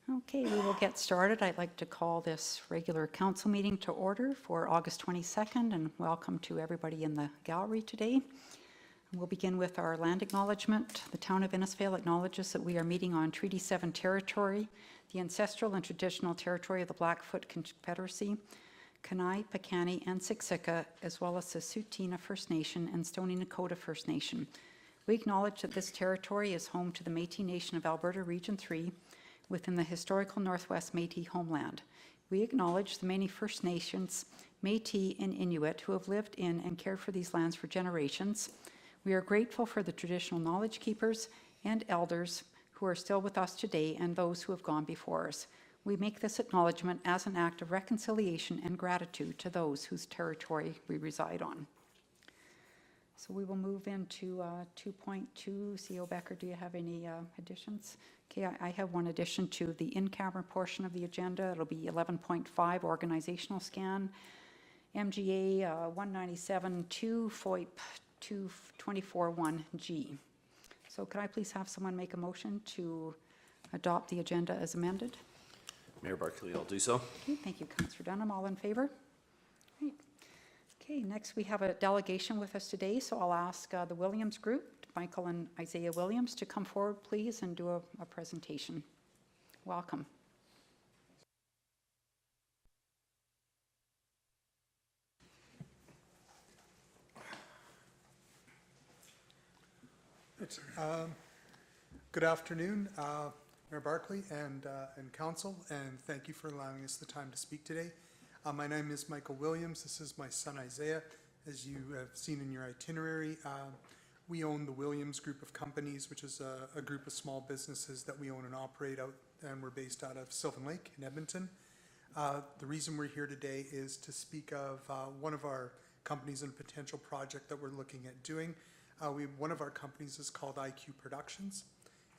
Okay, we will get started. I'd like to call this regular council meeting to order for August 22nd, and welcome to everybody in the gallery today. We'll begin with our land acknowledgement. The town of Innisfail acknowledges that we are meeting on Treaty 7 territory, the ancestral and traditional territory of the Blackfoot Confederacy, Kainai, Piikani, and Siksika, as well as the Tsuut'ina First Nation and Stoney Nakoda First Nation. We acknowledge that this territory is home to the Métis Nation of Alberta Region 3, within the historical Northwest Métis homeland. We acknowledge the many First Nations, Métis and Inuit who have lived in and cared for these lands for generations. We are grateful for the traditional knowledge keepers and elders who are still with us today and those who have gone before us. We make this acknowledgement as an act of reconciliation and gratitude to those whose territory we reside on. So we will move into 2.2. CO Becker, do you have any additions? Okay, I have one addition to the in-camera portion of the agenda. It'll be 11.5, organizational scan, MGA 197.2, FOIP 224.1G. So could I please have someone make a motion to adopt the agenda as amended? Mayor Barkley, I'll do so. Okay, thank you, Councillor Dunham. All in favor? Great. Okay, next we have a delegation with us today, so I'll ask the Williams Group, Michael and Isaiah Williams, to come forward, please, and do a presentation. Welcome. Good afternoon, Mayor Barkley and Council, and thank you for allowing us the time to speak today. My name is Michael Williams. This is my son Isaiah. As you have seen in your itinerary, we own the Williams Group of Companies, which is a group of small businesses that we own and operate out, and we're based out of Sylvan Lake in Edmonton. The reason we're here today is to speak of one of our companies and a potential project that we're looking at doing. One of our companies is called IQ Productions,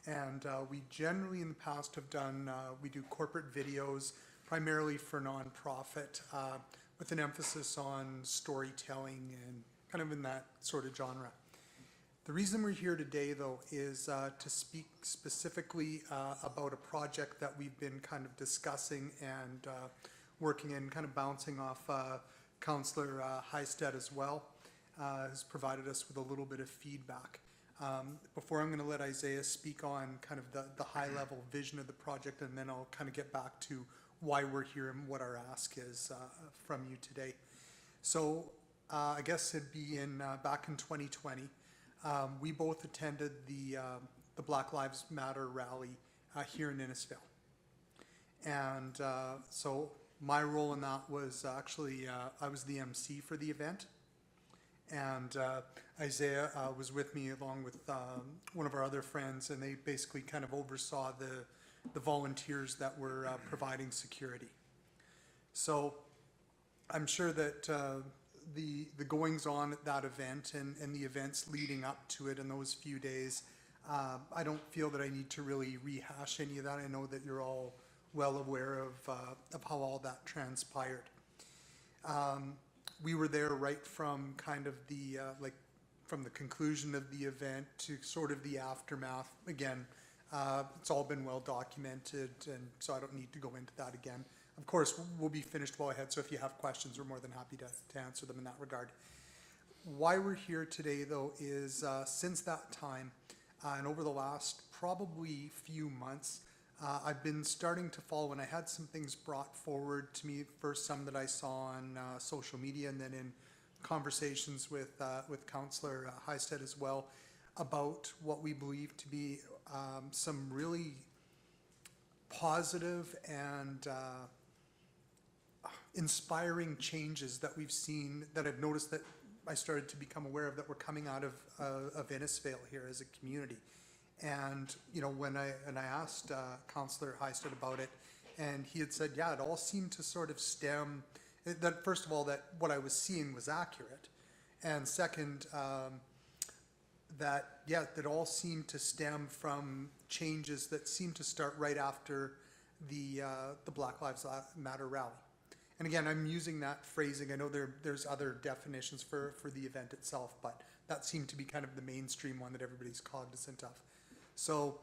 and we generally in the past have done, we do corporate videos primarily for nonprofit with an emphasis on storytelling and kind of in that sort of genre. The reason we're here today, though, is to speak specifically about a project that we've been kind of discussing and working and kind of bouncing off Councillor Hystad as well, has provided us with a little bit of feedback. Before I'm going to let Isaiah speak on kind of the high-level vision of the project, and then I'll kind of get back to why we're here and what our ask is from you today. So I guess it'd be back in 2020. We both attended the Black Lives Matter rally here in Innisfail. And so my role in that was actually, I was the MC for the event. And Isaiah was with me along with one of our other friends, and they basically kind of oversaw the volunteers that were providing security. So I'm sure that the goings on at that event and the events leading up to it in those few days, I don't feel that I need to really rehash any of that. I know that you're all well aware of how all that transpired. We were there right from kind of the from the conclusion of the event to sort of the aftermath. Again, it's all been well documented, and so I don't need to go into that again. Of course, we'll be finished well ahead, so if you have questions, we're more than happy to answer them in that regard. Why we're here today, though, is since that time, and over the last probably few months, I've been starting to follow, and I had some things brought forward to me, first some that I saw on social media, and then in conversations with Councillor Hystad as well, about what we believe to be some really positive and inspiring changes that we've seen, that I've noticed that I started to become aware of, that were coming out of Innisfail here as a community. And you know, when I asked Councillor Hystad about it, and he had said, yeah, it all seemed to sort of stem, that first of all, that what I was seeing was accurate, and second, that yeah, that all seemed to stem from changes that seemed to start right after the Black Lives Matter rally. And again, I'm using that phrasing. I know there's other definitions for the event itself, but that seemed to be kind of the mainstream one that everybody's cognizant of. So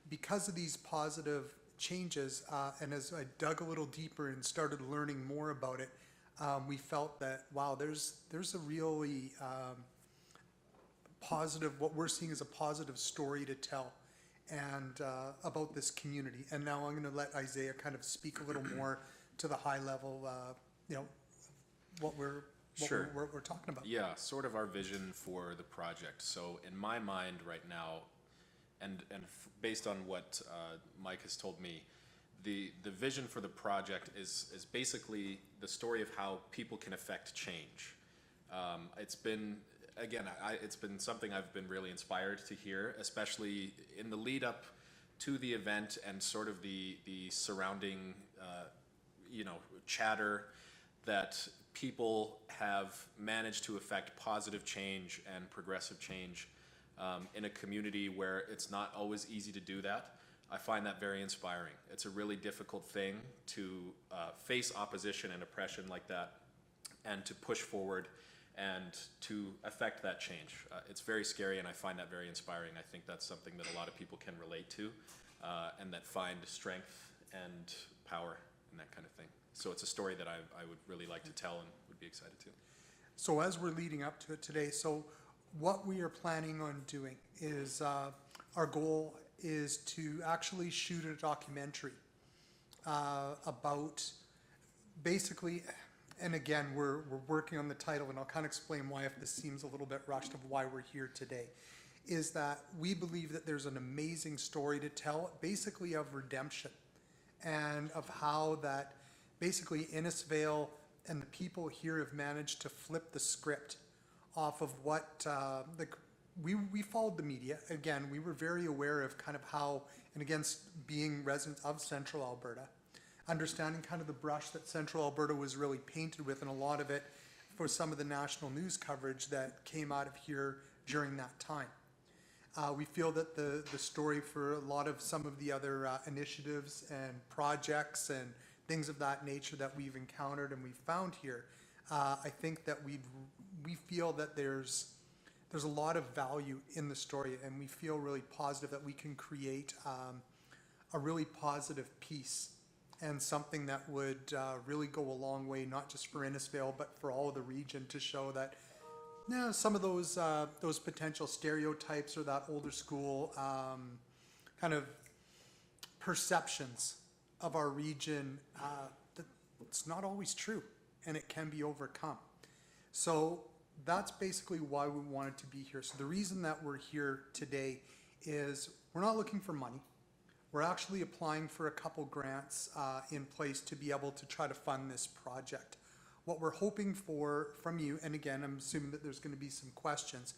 because of these positive changes, and as I dug a little deeper and started learning more about it, we felt that, wow, there's a really positive, what we're seeing is a positive story to tell and about this community. And now I'm going to let Isaiah kind of speak a little more to the high level, what we're talking about. Yeah, sort of our vision for the project. So in my mind right now, and based on what Mike has told me, the vision for the project is basically the story of how people can affect change. It's been, again, it's been something I've been really inspired to hear, especially in the lead up to the event and sort of the surrounding, chatter that people have managed to affect positive change and progressive change in a community where it's not always easy to do that. I find that very inspiring. It's a really difficult thing to face opposition and oppression like that and to push forward and to affect that change. It's very scary, and I find that very inspiring. I think that's something that a lot of people can relate to and that find strength and power in that kind of thing. So it's a story that I would really like to tell and would be excited to. So as we're leading up to it today, so what we are planning on doing is, our goal is to actually shoot a documentary about basically, and again, we're working on the title, and I'll kind of explain why, if this seems a little bit rushed, of why we're here today, is that we believe that there's an amazing story to tell, basically of redemption, and of how that basically Innisfail and the people here have managed to flip the script off of what we followed the media. Again, we were very aware of kind of how, and again, being residents of Central Alberta, understanding kind of the brush that Central Alberta was really painted with, and a lot of it for some of the national news coverage that came out of here during that time. We feel that the story for a lot of some of the other initiatives and projects and things of that nature that we've encountered and we've found here, I think that we feel that there's a lot of value in the story, and we feel really positive that we can create a really positive piece and something that would really go a long way, not just for Innisfail, but for all of the region, to show that some of those potential stereotypes or that older school kind of perceptions of our region, that it's not always true, and it can be overcome. So that's basically why we wanted to be here. So the reason that we're here today is we're not looking for money. We're actually applying for a couple grants in place to be able to try to fund this project. What we're hoping for from you, and again, I'm assuming that there's going to be some questions,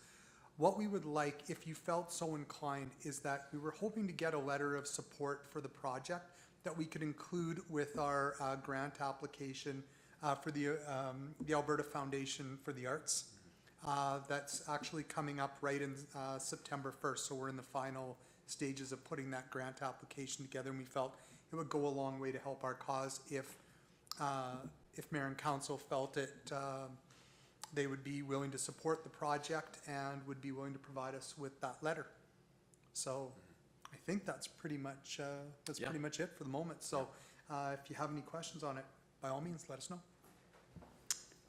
what we would like, if you felt so inclined, is that we were hoping to get a letter of support for the project that we could include with our grant application for the Alberta Foundation for the Arts. That's actually coming up right in September 1st, so we're in the final stages of putting that grant application together, and we felt it would go a long way to help our cause if Mayor and Council felt it, they would be willing to support the project and would be willing to provide us with that letter. So I think that's pretty much pretty much it for the moment. So if you have any questions on it, by all means, let us know.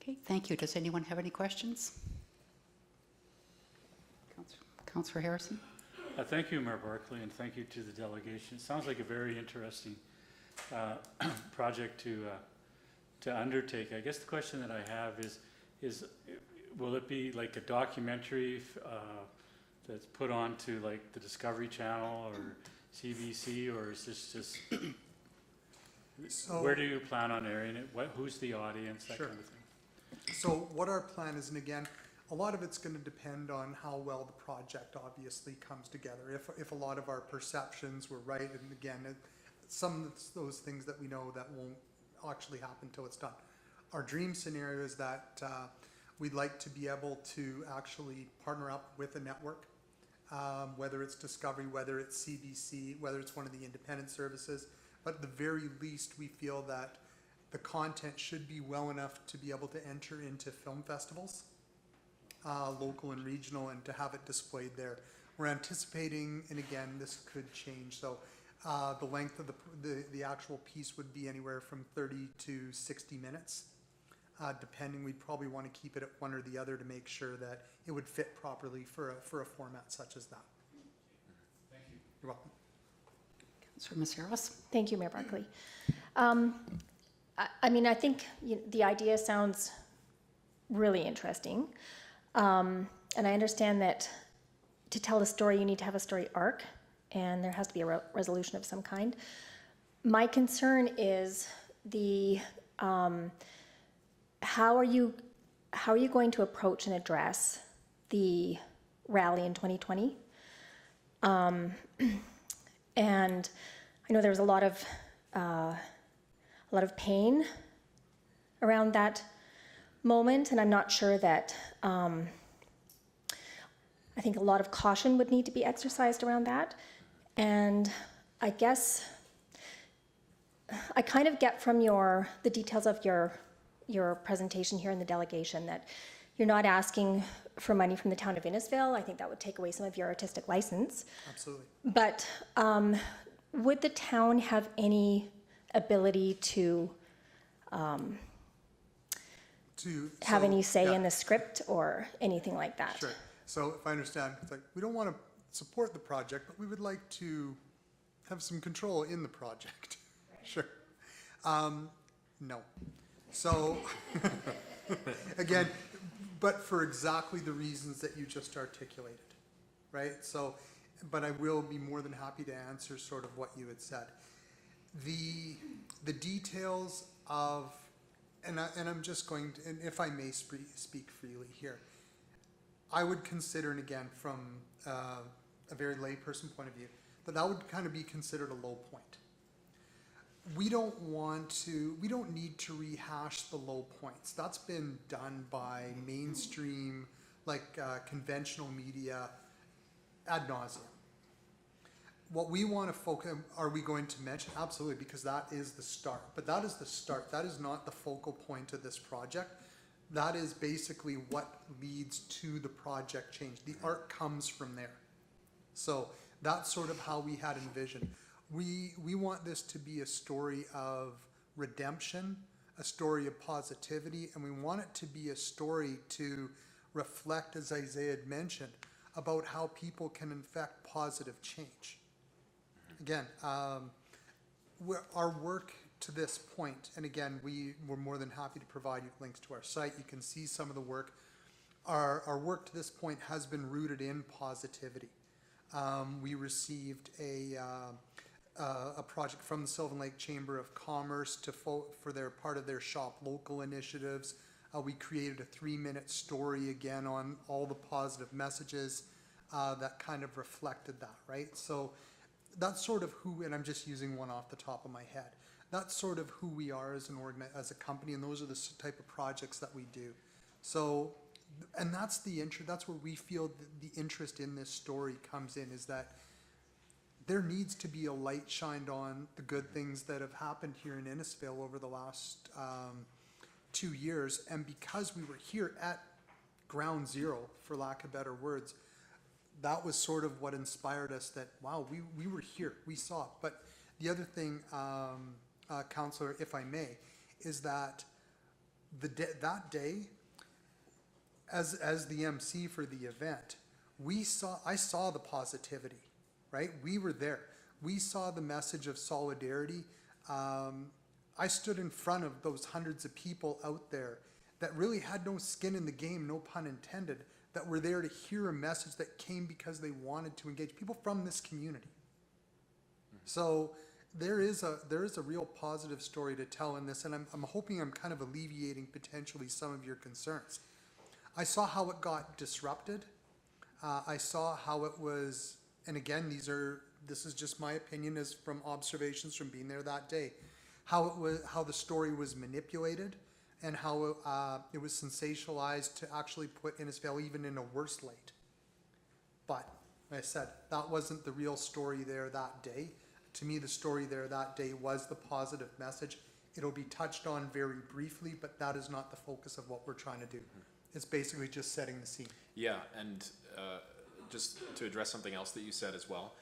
Okay, thank you. Does anyone have any questions? Councillor Harrison? Thank you, Mayor Barkley, and thank you to the delegation. It sounds like a very interesting project to undertake. I guess the question that I have is will it be like a documentary that's put onto like the Discovery Channel or CBC, or is this just So, where do you plan on airing it? Who's the audience? That Sure. kind of thing. So what our plan is, and again, a lot of it's going to depend on how well the project obviously comes together. If a lot of our perceptions were right, and again, some of those things that we know that won't actually happen until it's done. Our dream scenario is that we'd like to be able to actually partner up with a network, whether it's Discovery, whether it's CBC, whether it's one of the independent services. But at the very least, we feel that the content should be well enough to be able to enter into film festivals, local and regional, and to have it displayed there. We're anticipating, and again, this could change, so The length of the actual piece would be anywhere from 30 to 60 minutes. Depending, we'd probably want to keep it at one or the other to make sure that it would fit properly for a format such as that. Thank you. You're welcome. Councillor Maceros? Thank you, Mayor Barkley. I mean, I think the idea sounds really interesting. And I understand that to tell a story, you need to have a story arc, and there has to be a resolution of some kind. My concern is how are you going to approach and address the rally in 2020? And I know there was a lot of pain around that moment, and I'm not sure that, I think a lot of caution would need to be exercised around that. And I guess I kind of get from the details of your presentation here in the delegation that you're not asking for money from the town of Innisfail. I think that would take away some of your artistic license. Absolutely. But would the town have any ability to have any say in the script or anything like that? Sure. So if I understand, it's like, we don't want to support the project, but we would like to have some control in the project. Sure. No. So, again, but for exactly the reasons that you just articulated, right? So, but I will be more than happy to answer sort of what you had said. The details of, and I'm just going to, and if I may speak freely here, I would consider, and again, from a very layperson point of view, that would kind of be considered a low point. We don't need to rehash the low points. That's been done by mainstream, conventional media ad nauseum. What we want to focus, are we going to mention? Absolutely, because that is the start. But that is the start. That is not the focal point of this project. That is basically what leads to the project change. The art comes from there. So that's sort of how we had envisioned. We want this to be a story of redemption, a story of positivity, and we want it to be a story to reflect, as Isaiah had mentioned, about how people can effect positive change. Again, our work to this point, and again, we're more than happy to provide you links to our site. You can see some of the work. Our work to this point has been rooted in positivity. We received a project from the Sylvan Lake Chamber of Commerce for their part of their Shop Local initiatives. We created a 3-minute story again on all the positive messages that kind of reflected that, right? So that's sort of who, and I'm just using one off the top of my head. That's sort of who we are as a company, and those are the type of projects that we do. So, and that's where we feel the interest in this story comes in, is that there needs to be a light shined on the good things that have happened here in Innisfail over the last 2 years. And because we were here at ground zero, for lack of better words, that was sort of what inspired us that, wow, we were here, we saw it. But the other thing, Councillor, if I may, is that that day, as the MC for the event, I saw the positivity, right? We were there. We saw the message of solidarity. I stood in front of those hundreds of people out there that really had no skin in the game, no pun intended, that were there to hear a message that came because they wanted to engage, people from this community. So there is a real positive story to tell in this, and I'm hoping I'm kind of alleviating potentially some of your concerns. I saw how it got disrupted. I saw how it was, and again, this is just my opinion as from observations from being there that day, how the story was manipulated, and how it was sensationalized to actually put Innisfail even in a worse light. But, like I said, that wasn't the real story there that day. To me, the story there that day was the positive message. It'll be touched on very briefly, but that is not the focus of what we're trying to do. It's basically just setting the scene. Yeah, and just to address something else that you said as well,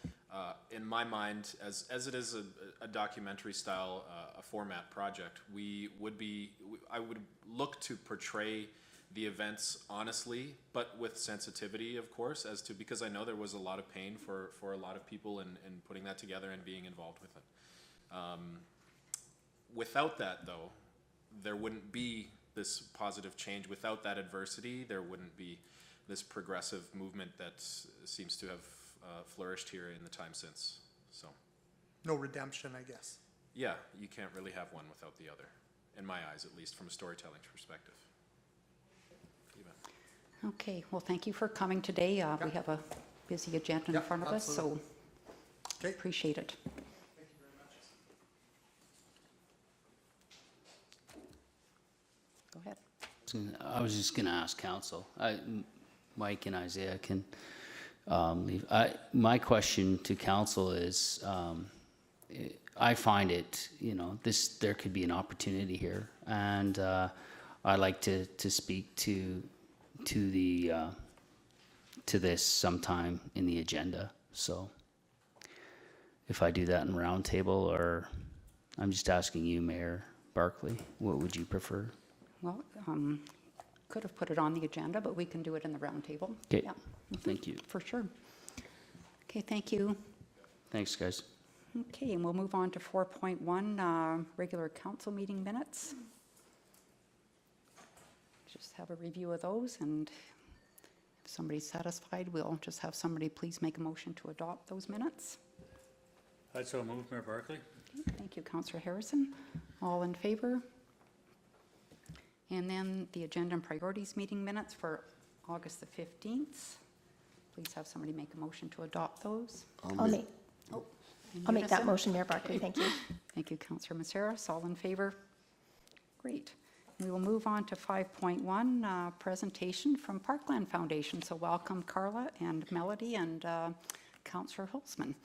in my mind, as it is a documentary style, a format project, I would look to portray the events honestly, but with sensitivity, of course, because I know there was a lot of pain for a lot of people in putting that together and being involved with it. Without that, though, there wouldn't be this positive change. Without that adversity, there wouldn't be this progressive movement that seems to have flourished here in the time since. So, No redemption, I guess. yeah, you can't really have one without the other, in my eyes, at least from a storytelling perspective. Eva. Okay, well, thank you for coming today. We have a busy agenda in Yeah, front of us, so absolutely. Okay. appreciate it. Thank you very much. Go ahead. I was just gonna ask council, Mike and Isaiah can leave. My question to council is, I find it, there could be an opportunity here, and I like to speak to this sometime in the agenda. So if I do that in roundtable, or I'm just asking you, Mayor Barkley, what would you prefer? Well, could have put it on the agenda, but we can do it in the roundtable. Okay. Yeah, Thank you. for sure. Okay, thank you. Thanks, guys. Okay, and we'll move on to 4.1, regular council meeting minutes. Just have a review of those, and if somebody's satisfied, we'll just have somebody please make a motion to adopt those minutes. I'd so move, Mayor Barkley. Thank you, Councillor Harrison. All in favor? And then the agenda and priorities meeting minutes for August the 15th. Please have somebody make a motion to adopt those. I'll make that motion, Mayor Barkley, thank you. Thank you, Councillor Maceras. All in favor? Great. We will move on to 5.1, presentation from Parkland Foundation. So welcome Carla and Melody and Councillor Holzman.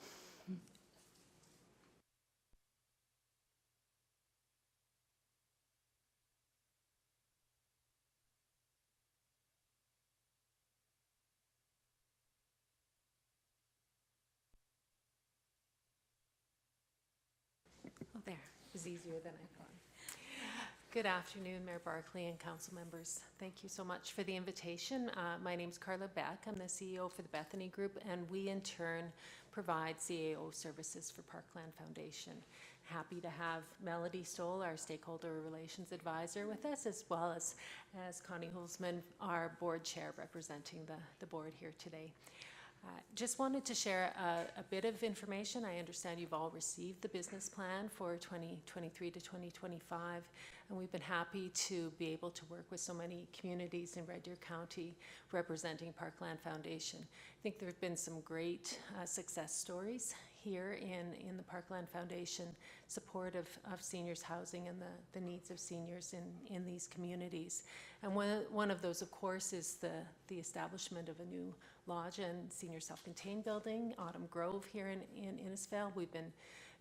Oh, there. It was easier than I thought. Good afternoon, Mayor Barkley and council members. Thank you so much for the invitation. My name is Carla Beck. I'm the CEO for the Bethany Group, and we in turn provide CAO services for Parkland Foundation. Happy to have Melody Stoll, our stakeholder relations advisor, with us, as well as Connie Holzman, our board chair representing the board here today. Just wanted to share a bit of information. I understand you've all received the business plan for 2023 to 2025, and we've been happy to be able to work with so many communities in Red Deer County representing Parkland Foundation. I think there have been some great success stories here in the Parkland Foundation support of seniors housing and the needs of seniors in these communities. And one of those, of course, is the establishment of a new lodge and senior self-contained building, Autumn Grove, here in Innisfail. We've been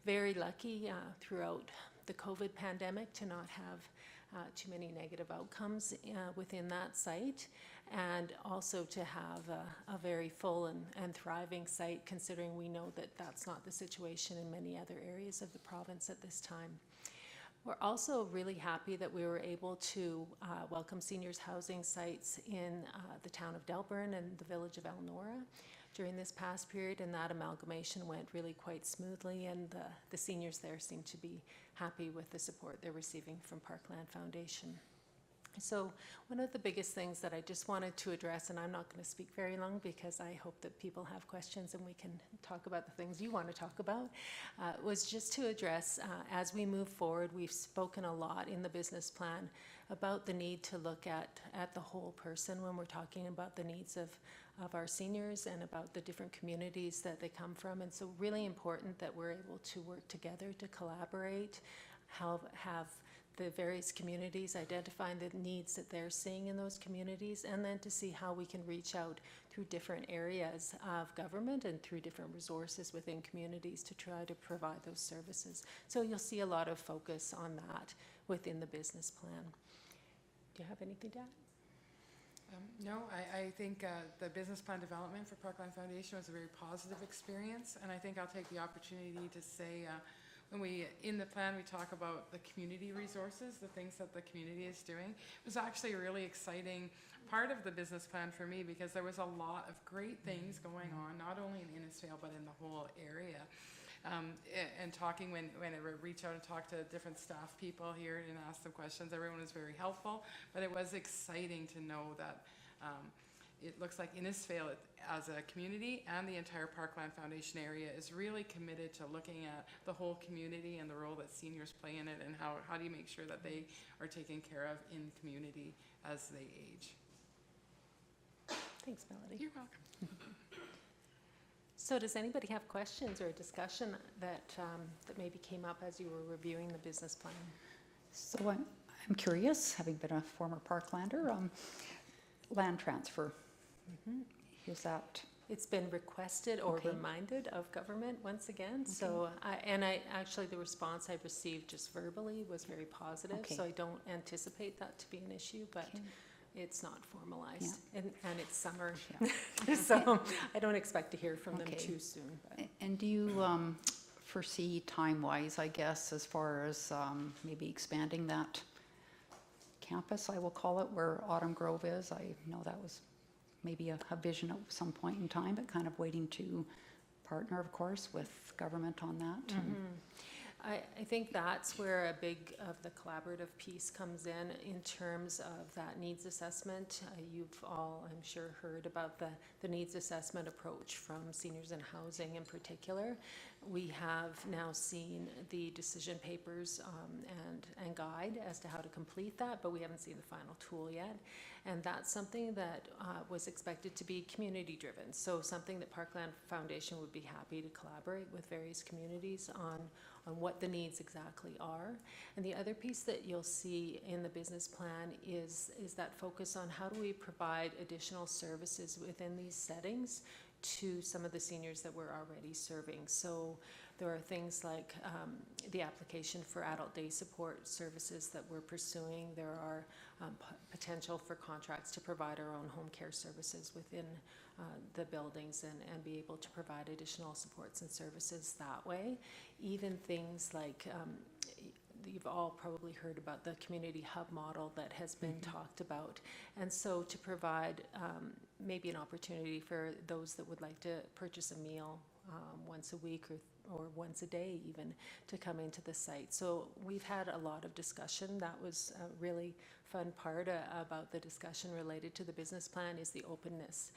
very lucky throughout the COVID pandemic to not have too many negative outcomes within that site, and also to have a very full and thriving site, considering we know that that's not the situation in many other areas of the province at this time. We're also really happy that we were able to welcome seniors housing sites in the town of Delburn and the village of Elnora during this past period, and that amalgamation went really quite smoothly, and the seniors there seem to be happy with the support they're receiving from Parkland Foundation. So one of the biggest things that I just wanted to address, and I'm not going to speak very long because I hope that people have questions and we can talk about the things you want to talk about, was just to address, as we move forward, we've spoken a lot in the business plan about the need to look at the whole person when we're talking about the needs of our seniors and about the different communities that they come from. And so really important that we're able to work together to collaborate, have the various communities identifying the needs that they're seeing in those communities, and then to see how we can reach out through different areas of government and through different resources within communities to try to provide those services. So you'll see a lot of focus on that within the business plan. Do you have anything to add? No, I think the business plan development for Parkland Foundation was a very positive experience, and I think I'll take the opportunity to say, in the plan, we talk about the community resources, the things that the community is doing. It was actually a really exciting part of the business plan for me, because there was a lot of great things going on, not only in Innisfail, but in the whole area. And talking, when I reach out and talk to different staff people here and ask them questions, everyone was very helpful, but it was exciting to know that it looks like Innisfail as a community and the entire Parkland Foundation area is really committed to looking at the whole community and the role that seniors play in it, and how do you make sure that they are taken care of in the community as they age. Thanks, Melody. You're welcome. So does anybody have questions or a discussion that, that maybe came up as you were reviewing the business plan? So I'm curious, having been a former Parklander, land transfer. Is that, It's been requested or Okay. reminded of government once again. So, actually, the response I received just verbally was very positive. Okay. So I don't anticipate that to be an issue, but Okay. it's not formalized. And it's summer, Yeah. so I don't expect to hear from them Okay. too soon. But and do you foresee time-wise, I guess, as far as maybe expanding that campus, I will call it, where Autumn Grove is? I know that was maybe a vision at some point in time, but kind of waiting to partner, of course, with government on that. and- I think that's where a big of the collaborative piece comes in terms of that needs assessment. You've all, I'm sure, heard about the needs assessment approach from Seniors in Housing in particular. We have now seen the decision papers and guide as to how to complete that, but we haven't seen the final tool yet. And that's something that was expected to be community-driven. So something that Parkland Foundation would be happy to collaborate with various communities on what the needs exactly are. And the other piece that you'll see in the business plan is that focus on how do we provide additional services within these settings to some of the seniors that we're already serving. So there are things like the application for adult day support services that we're pursuing. There are potential for contracts to provide our own home care services within the buildings and be able to provide additional supports and services that way. Even things like you've all probably heard about the community hub model that has been talked about. And so to provide maybe an opportunity for those that would like to purchase a meal once a week or once a day even, to come into the site. So we've had a lot of discussion. That was a really fun part about the discussion related to the business plan, is the openness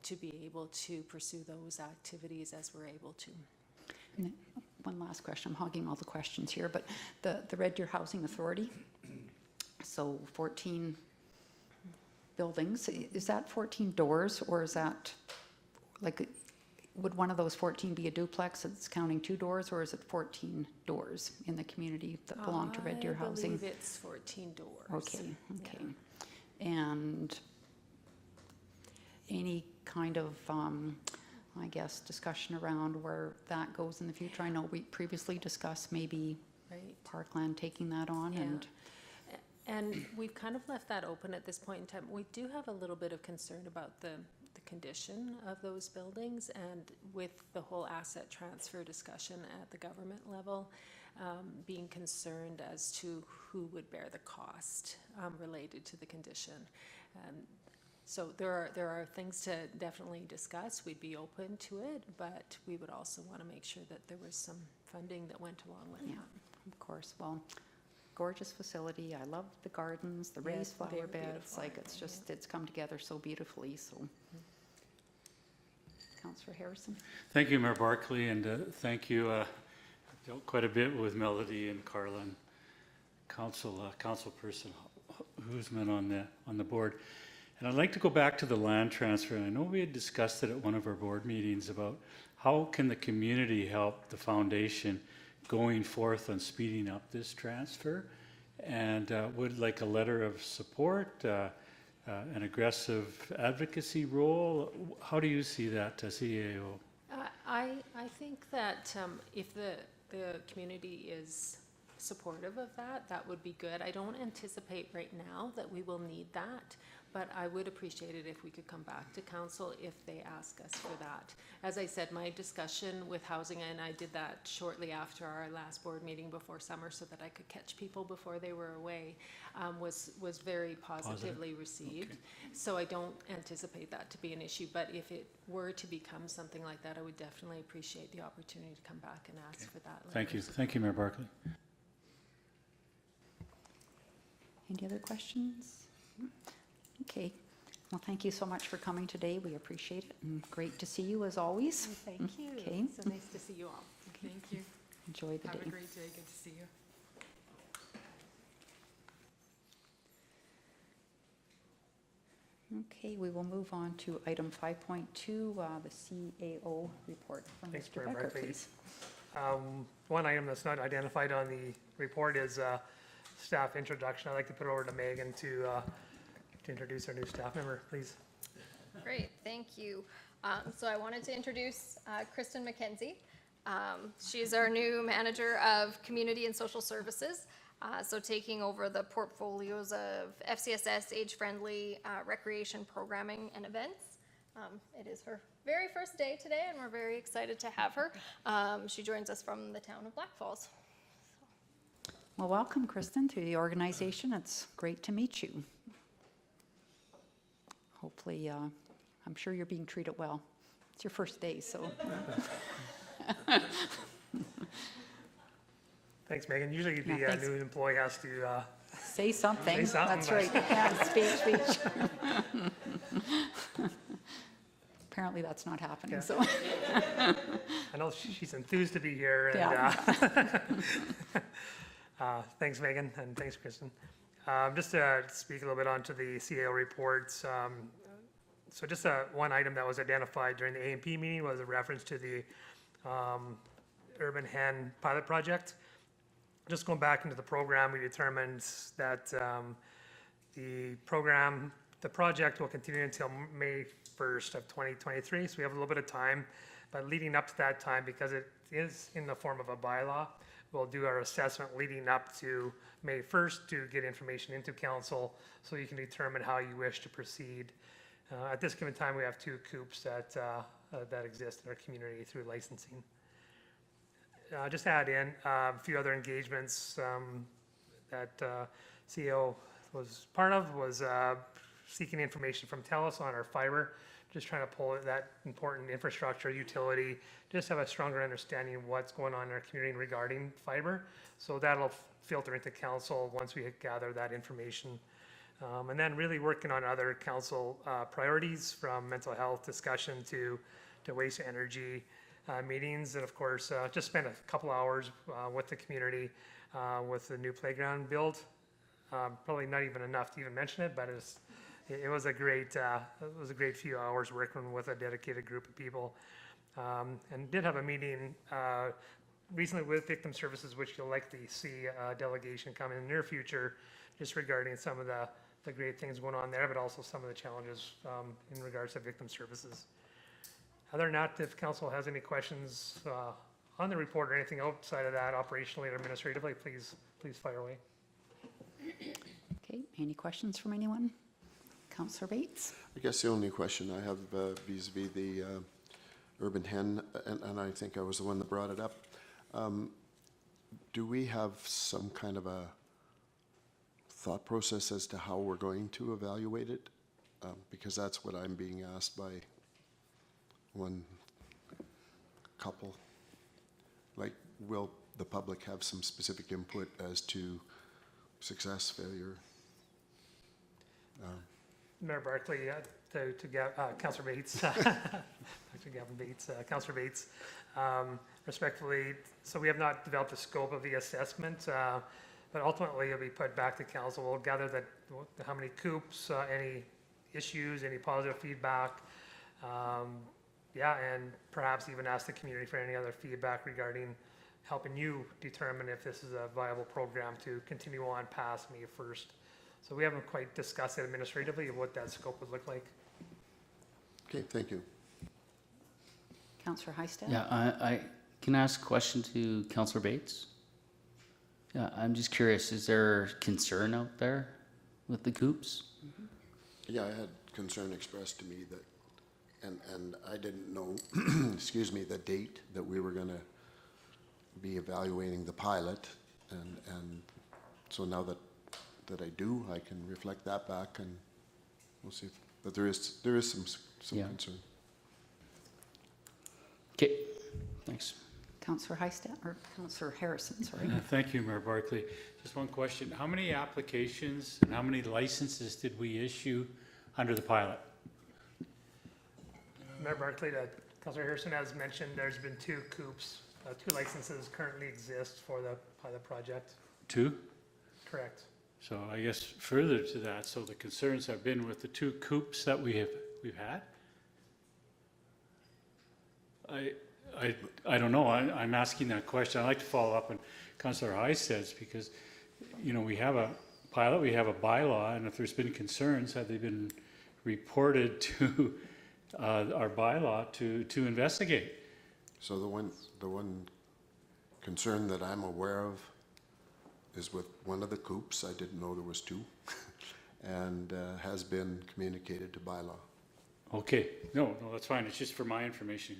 to be able to pursue those activities as we're able to. And one last question, I'm hogging all the questions here, but the Red Deer Housing Authority, so 14 buildings, is that 14 doors, or is that, like, would one of those 14 be a duplex that's counting 2 doors, or is it 14 doors in the community that belong to Red Deer Housing? I believe it's 14 doors. Okay. And any kind of, I guess, discussion around where that goes in the future? I know we previously discussed maybe Right. Parkland taking that on, Yeah. and And we've kind of left that open at this point in time. We do have a little bit of concern about the condition of those buildings, and with the whole asset transfer discussion at the government level, being concerned as to who would bear the cost related to the condition. So there are things to definitely discuss. We'd be open to it, but we would also want to make sure that there was some funding that went along with yeah, that. of course, well, gorgeous facility. I love the gardens, the Yes, raised flower they're beds, beautiful, like, it's yeah. just, it's come together so beautifully, so. Councillor Harrison? Thank you, Mayor Barkley, and thank you. I've dealt quite a bit with Melody and Carla, and councilperson Husman on the board. And I'd like to go back to the land transfer. And I know we had discussed it at one of our board meetings about how can the community help the foundation going forth on speeding up this transfer, and would like a letter of support, an aggressive advocacy role. How do you see that, CAO? I think that if the community is supportive of that, that would be good. I don't anticipate right now that we will need that, but I would appreciate it if we could come back to council if they ask us for that. As I said, my discussion with housing, and I did that shortly after our last board meeting before summer so that I could catch people before they were away, was very positively received. So I don't anticipate that to be an issue, but if it were to become something like that, I would definitely appreciate the opportunity to come back and ask for that. Thank you. Thank you, Mayor Barkley. Any other questions? Okay. Well, thank you so much for coming today. We appreciate it, and great to see you as always. Thank you. Okay. So nice to see you all. Thank you. Enjoy the Have day. a great day. Good to see you. Okay, we will move on to item 5.2, the CAO report from Thanks, Mr. Mayor Becker, Barkley. please. One item that's not identified on the report is staff introduction. I'd like to put it over to Megan to introduce our new staff member, please. Great, thank you. So I wanted to introduce Kristen McKenzie. She's our new manager of community and social services. So taking over the portfolios of FCSS, age-friendly recreation programming and events. It is her very first day today, and we're very excited to have her. She joins us from the town of Black Falls. Well, welcome, Kristen, to the organization. It's great to meet you. Hopefully, I'm sure you're being treated well. It's your first day, so. Thanks, Megan. Usually the Yeah, thanks. new employee has to, Say something. Say something, That's but- right. Yeah, speech. Apparently, that's not happening, Yeah. so. I know she's enthused to be here. And, Yeah. thanks, Megan, and thanks, Kristen. Just to speak a little bit onto the CAO reports. So just one item that was identified during the A&P meeting was a reference to the Urban Hen pilot project. Just going back into the program, we determined that the project will continue until May 1st of 2023. So we have a little bit of time, but leading up to that time, because it is in the form of a bylaw, we'll do our assessment leading up to May 1st to get information into council so you can determine how you wish to proceed. At this given time, we have 2 coops that exist in our community through licensing. Just to add in a few other engagements that CEO was part of was seeking information from TELUS on our fiber, just trying to pull that important infrastructure utility, just have a stronger understanding of what's going on in our community regarding fiber. So that'll filter into council once we gather that information. And then really working on other council priorities, from mental health discussion to waste energy meetings. And of course, just spent a couple hours with the community with the new playground build. Probably not even enough to even mention it, but it was a great few hours working with a dedicated group of people. And did have a meeting recently with Victim Services, which you'll likely see a delegation come in the near future, just regarding some of the great things going on there, but also some of the challenges in regards to Victim Services. Other than that, if council has any questions on the report or anything outside of that, operationally or administratively, please fire away. Okay, any questions from anyone? Councillor Bates? I guess the only question I have vis-a-vis the Urban Hen, and I think I was the one that brought it up, do we have some kind of a thought process as to how we're going to evaluate it? Because that's what I'm being asked by one couple. Like, will the public have some specific input as to success, failure? Mayor Barkley, Councillor Bates, Dr. Gavin Bates, Councillor Bates, respectfully, so we have not developed the scope of the assessment, but ultimately it'll be put back to council. We'll gather that how many coops, any issues, any positive feedback, and perhaps even ask the community for any other feedback regarding helping you determine if this is a viable program to continue on past May 1st. So we haven't quite discussed it administratively of what that scope would look like. Okay, thank you. Councillor Hystad? Yeah, I can ask a question to Councillor Bates. Yeah, I'm just curious, is there concern out there with the coops? Yeah, I had concern expressed to me that, and I didn't know, excuse me, the date that we were gonna be evaluating the pilot. And so now that I do, I can reflect that back and we'll see. But there is some Yeah. concern. Okay, thanks. Councillor Hystad, or Councillor Harrison, sorry. Thank you, Mayor Barkley. Just one question. How many applications and how many licenses did we issue under the pilot? Mayor Barkley, Councilor Harrison has mentioned, there's been 2 coops, 2 licenses currently exist for the pilot project. 2? Correct. So I guess further to that, so the concerns have been with the 2 coops that we've had? I don't know. I'm asking that question. I'd like to follow up on Councillor High says, because, you know, we have a pilot, we have a bylaw, and if there's been concerns, have they been reported to our bylaw to investigate? So the one concern that I'm aware of is with one of the coops. I didn't know there was 2, and has been communicated to bylaw. Okay, no, that's fine. It's just for my information.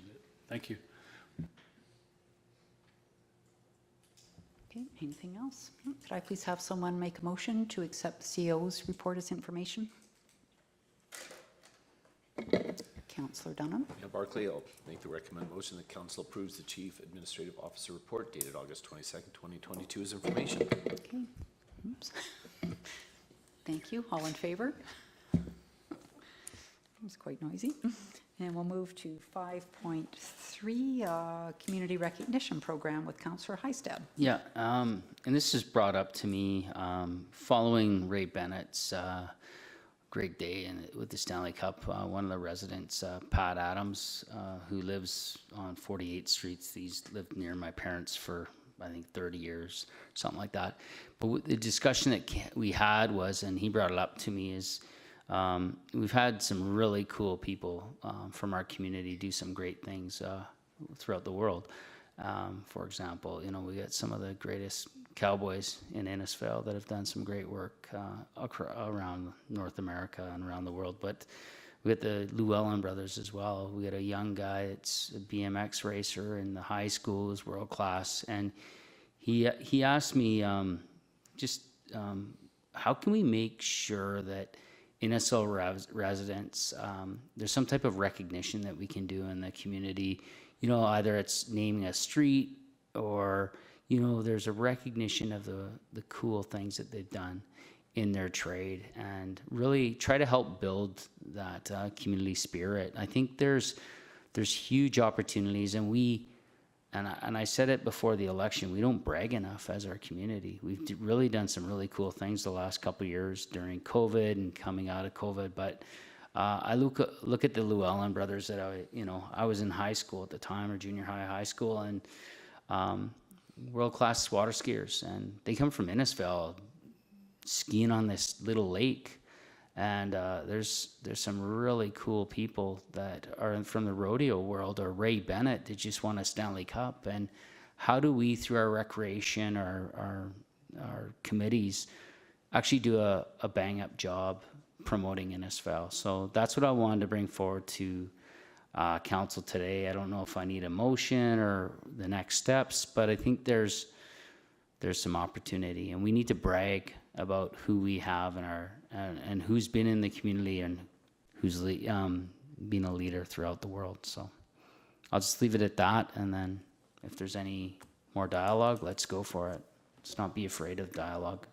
Thank you. Okay, anything else? Could I please have someone make a motion to accept the CO's report as information? Councillor Dunham. Mayor Barkley, I'll make the recommend motion that council approves the Chief Administrative Officer report dated August 22nd, 2022 as information. Okay. Oops. Thank you. All in favor? It was quite noisy. And we'll move to 5.3, Community Recognition Program with Councillor Hystad. Yeah, and this is brought up to me following Ray Bennett's great day with the Stanley Cup. One of the residents, Pat Adams, who lives on 48th Street, he's lived near my parents for, I think, 30 years, something like that. But the discussion that we had was, and he brought it up to me, is we've had some really cool people from our community do some great things throughout the world. For example, you know, we got some of the greatest cowboys in Innisfail that have done some great work around North America and around the world. But we got the Llewellyn brothers as well. We got a young guy that's a BMX racer in the high school, is world class. And he asked me how can we make sure that Innisfail residents, there's some type of recognition that we can do in the community. You know, either it's naming a street or, you know, there's a recognition of the cool things that they've done in their trade, and really try to help build that community spirit. I think there's huge opportunities, and I said it before the election, we don't brag enough as our community. We've really done some really cool things the last couple of years during COVID and coming out of COVID, but I look at the Llewellyn brothers that I was in high school at the time, or junior high school, and world-class water skiers, and they come from Innisfail skiing on this little lake. And there's some really cool people that are from the rodeo world, or Ray Bennett that just won a Stanley Cup. And how do we, through our recreation, our committees, actually do a bang-up job promoting Innisfail? So that's what I wanted to bring forward to council today. I don't know if I need a motion or the next steps, but I think there's some opportunity, and we need to brag about who we have in and who's been in the community and who's been a leader throughout the world. So I'll just leave it at that, and then if there's any more dialogue, let's go for it. Let's not be afraid of dialogue.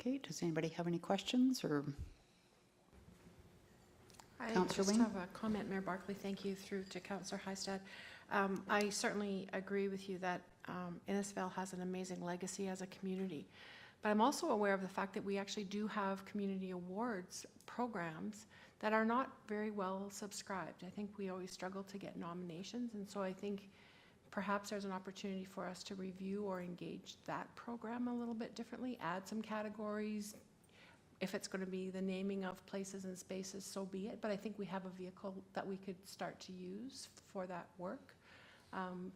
Okay, does anybody have any questions, or? I Councillor just Wing? have a comment, Mayor Barkley. Thank you through to Councillor Hystad. I certainly agree with you that Innisfail has an amazing legacy as a community. But I'm also aware of the fact that we actually do have community awards programs that are not very well subscribed. I think we always struggle to get nominations, and so I think perhaps there's an opportunity for us to review or engage that program a little bit differently, add some categories. If it's going to be the naming of places and spaces, so be it. But I think we have a vehicle that we could start to use for that work.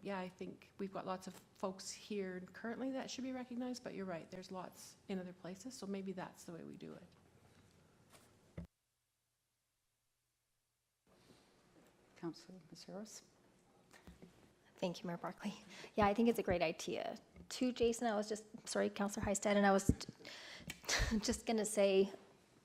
Yeah, I think we've got lots of folks here currently that should be recognized, but you're right, there's lots in other places, so maybe that's the way we do it. Councillor Maceros. Thank you, Mayor Barkley. Yeah, I think it's a great idea. Too, Jason, I was just, sorry, Councillor Hystad, and I was just going to say,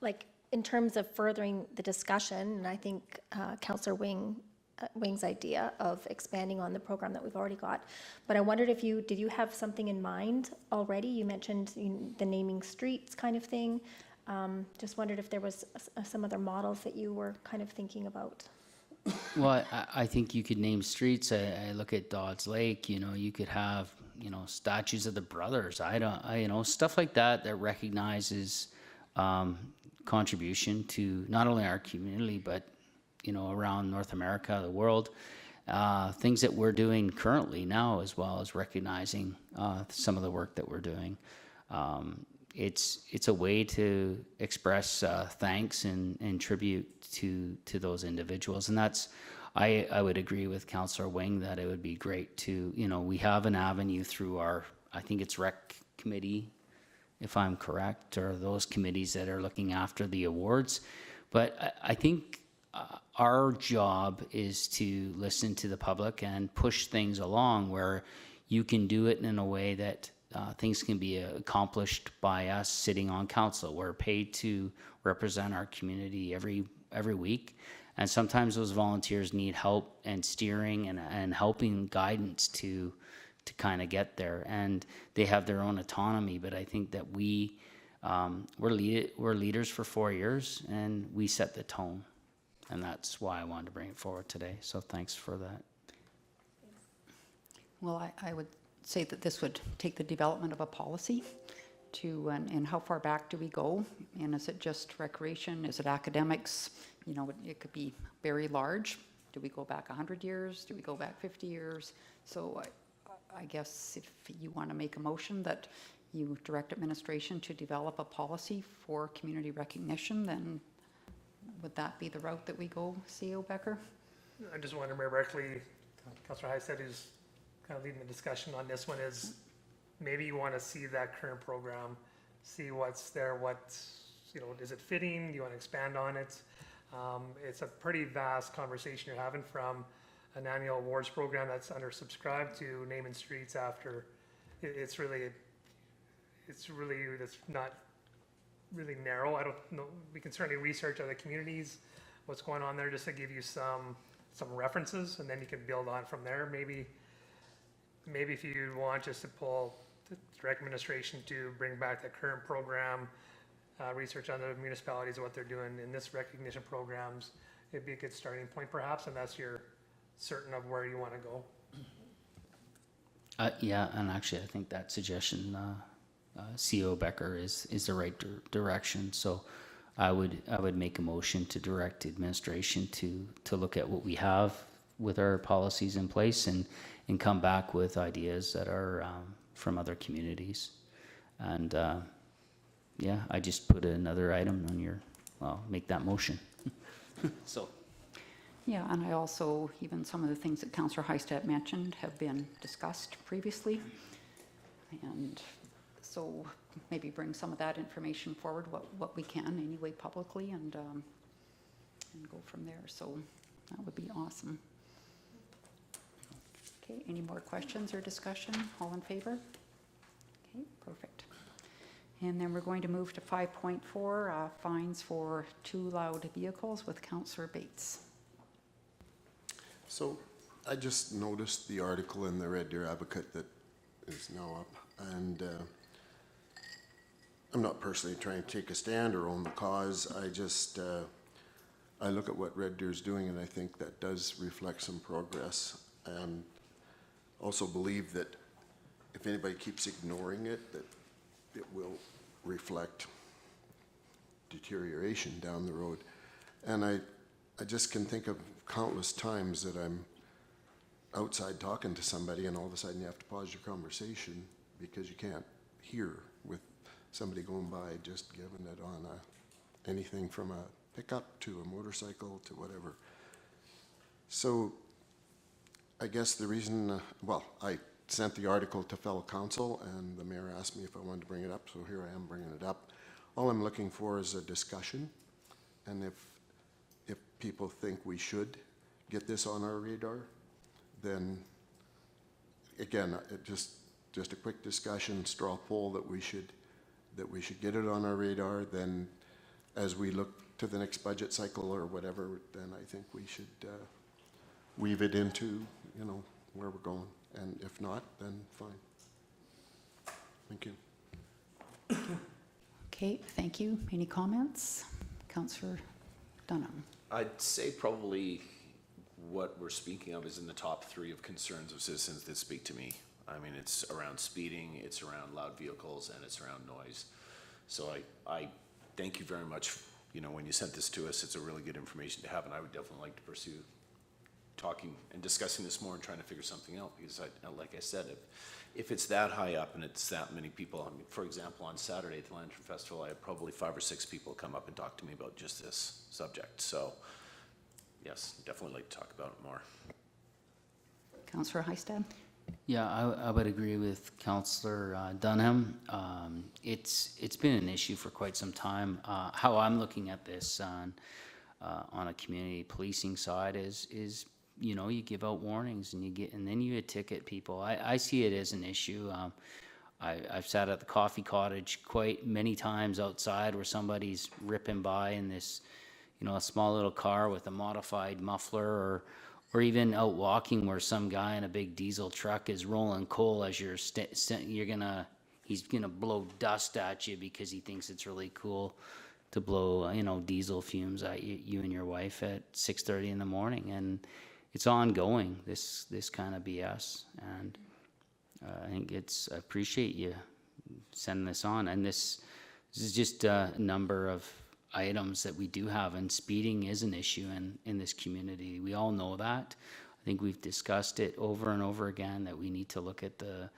like, in terms of furthering the discussion, and I think Councillor Wing's idea of expanding on the program that we've already got, but I wondered if did you have something in mind already? You mentioned the naming streets kind of thing. Just wondered if there was some other models that you were kind of thinking about. Well, I think you could name streets. I look at Dodds Lake, you could have, statues of the brothers. Stuff like that recognizes contribution to not only our community, but, around North America, the world. Things that we're doing currently now, as well as recognizing some of the work that we're doing. It's a way to express thanks and tribute to those individuals, and that's I would agree with Councillor Wing that it would be great to we have an avenue through I think it's rec committee, if I'm correct, or those committees that are looking after the awards, but I think our job is to listen to the public and push things along where you can do it in a way that things can be accomplished by us sitting on council. We're paid to represent our community every week, and sometimes those volunteers need help and steering and helping guidance to kind of get there, and they have their own autonomy. But I think that we're leaders for 4 years, and we set the tone, and that's why I wanted to bring it forward today. So thanks for that. Well, I would say that this would take the development of a policy to, and how far back do we go? And is it just recreation? Is it academics? It could be very large. Do we go back 100 years? Do we go back 50 years? So I guess if you want to make a motion that you direct administration to develop a policy for community recognition, then would that be the route that we go, CEO Becker? I just wonder, Mayor Barkley, Councillor Hystad, who's kind of leading the discussion on this one, is maybe you want to see that current program, see what's there, is it fitting? Do you want to expand on it? It's a pretty vast conversation you're having, from an annual awards program that's undersubscribed to naming streets after. It's not really narrow. I don't know. We can certainly research other communities, what's going on there, just to give you some references, and then you can build on from there. Maybe if you want just to pull the direct administration to bring back the current program, research on the municipalities, what they're doing in this recognition programs, it'd be a good starting point perhaps, unless you're certain of where you want to go. Yeah, and actually I think that suggestion, CEO Becker, is the right direction. So I would make a motion to direct administration to look at what we have with our policies in place and come back with ideas that are from other communities. And yeah, I just put another item on make that motion. So. Yeah, and I also, even some of the things that Councillor Hystad mentioned have been discussed previously. And so maybe bring some of that information forward, what we can anyway publicly, and go from there. So that would be awesome. Okay, any more questions or discussion? All in favor? Okay, perfect. And then we're going to move to 5.4, fines for too loud vehicles with Councillor Bates. So I just noticed the article in the Red Deer Advocate that is now up, and I'm not personally trying to take a stand or own the cause. I just, I look at what Red Deer is doing, and I think that does reflect some progress, and also believe that if anybody keeps ignoring it, that it will reflect deterioration down the road. And I just can think of countless times that I'm outside talking to somebody, and all of a sudden you have to pause your conversation because you can't hear with somebody going by, just giving it on anything from a pickup to a motorcycle to whatever. So I guess the reason, I sent the article to fellow council, and the mayor asked me if I wanted to bring it up, so here I am bringing it up. All I'm looking for is a discussion, and if people think we should get this on our radar, then, again, just a quick discussion, straw poll that we should get it on our radar. Then as we look to the next budget cycle or whatever, then I think we should weave it into, where we're going. And if not, then fine. Thank you. Okay, thank you. Any comments? Councillor Dunham. I'd say probably what we're speaking of is in the top 3 of concerns of citizens that speak to me. I mean, it's around speeding, it's around loud vehicles, and it's around noise. So I thank you very much. When you sent this to us, it's a really good information to have, and I would definitely like to pursue talking and discussing this more and trying to figure something out, because like I said, if it's that high up and it's that many people, I mean, for example, on Saturday at the Lantern Festival, I had probably 5 or 6 people come up and talk to me about just this subject. So yes, definitely like to talk about it more. Councillor Hystad. Yeah, I would agree with Councillor Dunham. It's been an issue for quite some time. How I'm looking at this on a community policing side is you give out warnings and then you ticket people. I see it as an issue. I've sat at the coffee cottage quite many times outside where somebody's ripping by in this, a small little car with a modified muffler, or even out walking where some guy in a big diesel truck is rolling coal as he's gonna blow dust at you because he thinks it's really cool to blow, diesel fumes at you and your wife at 6:30 in the morning. And it's ongoing, this kind of BS. And I think I appreciate you sending this on. And this is just a number of items that we do have, and speeding is an issue in this community. We all know that. I think we've discussed it over and over again, that we need to look at the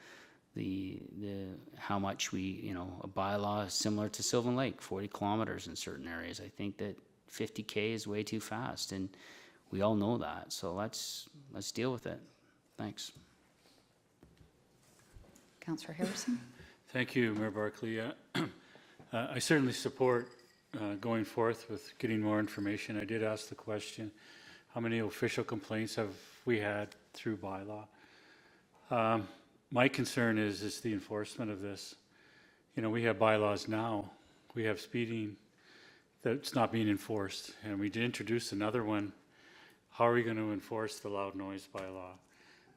how much a bylaw is similar to Sylvan Lake, 40 kilometers in certain areas. I think that 50K is way too fast, and we all know that. So let's deal with it. Thanks. Councillor Harrison. Thank you, Mayor Barkley. I certainly support going forth with getting more information. I did ask the question, how many official complaints have we had through bylaw? My concern is the enforcement of this. We have bylaws now. We have speeding that's not being enforced, and we did introduce another one. How are we going to enforce the loud noise bylaw?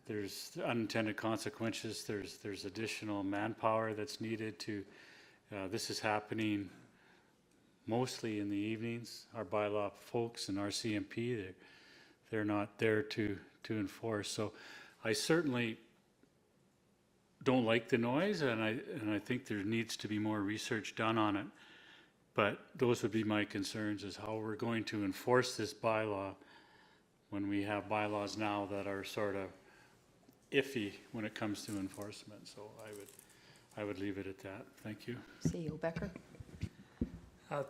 There's unintended consequences. There's additional manpower that's needed to. This is happening mostly in the evenings. Our bylaw folks and our CMP, they're not there to enforce. So I certainly don't like the noise, and I think there needs to be more research done on it. But those would be my concerns, is how we're going to enforce this bylaw when we have bylaws now that are sort of iffy when it comes to enforcement. So I would leave it at that. Thank you. CEO Becker.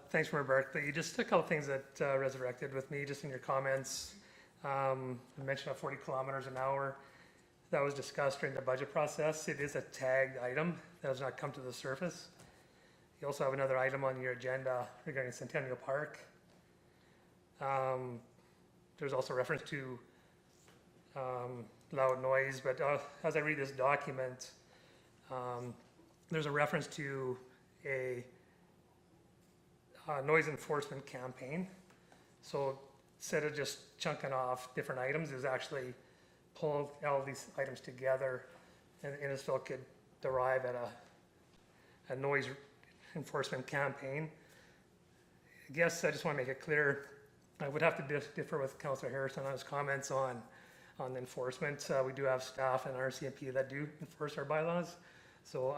Thanks, Mayor Barkley. Just a couple of things that resurrected with me just in your comments. You mentioned 40 kilometers an hour. That was discussed during the budget process. It is a tagged item that has not come to the surface. You also have another item on your agenda regarding Centennial Park. There's also reference to loud noise, but as I read this document, there's a reference to a noise enforcement campaign. So instead of just chunking off different items, is actually pull all these items together, and Innisfil could derive at a noise enforcement campaign. I guess I just want to make it clear, I would have to differ with Councillor Harrison on his comments on enforcement. We do have staff in our CMP that do enforce our bylaws, so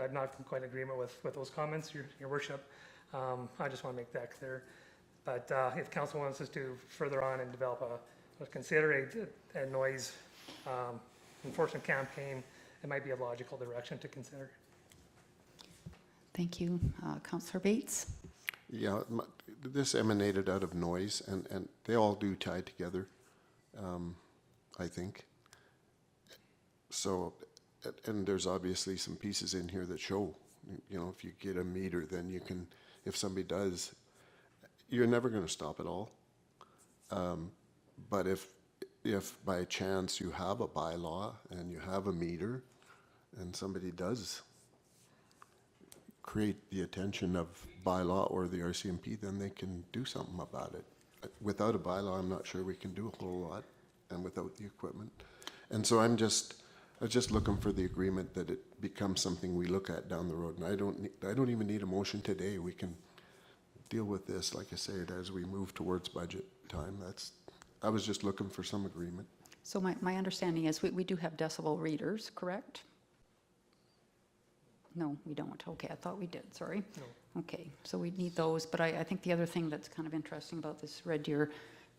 I'm not in quite agreement with those comments, Your Worship. I just want to make that clear. But if council wants us to further on and develop consider a noise enforcement campaign, it might be a logical direction to consider. Thank you. Councillor Bates. Yeah, this emanated out of noise, and they all do tie together, I think. So, and there's obviously some pieces in here that show, if you get a meter, then you can, if somebody does, you're never going to stop it all. But if if by chance you have a bylaw and you have a meter and somebody does create the attention of bylaw or the RCMP, then they can do something about it. Without a bylaw, I'm not sure we can do a whole lot, and without the equipment. And so I was just looking for the agreement that it becomes something we look at down the road. And I don't even need a motion today. We can deal with this, like I said, as we move towards budget time. I was just looking for some agreement. So my understanding is we do have decibel readers, correct? No, we don't. Okay, I thought we did, sorry. No. Okay, so we need those, but I think the other thing that's kind of interesting about this Red Deer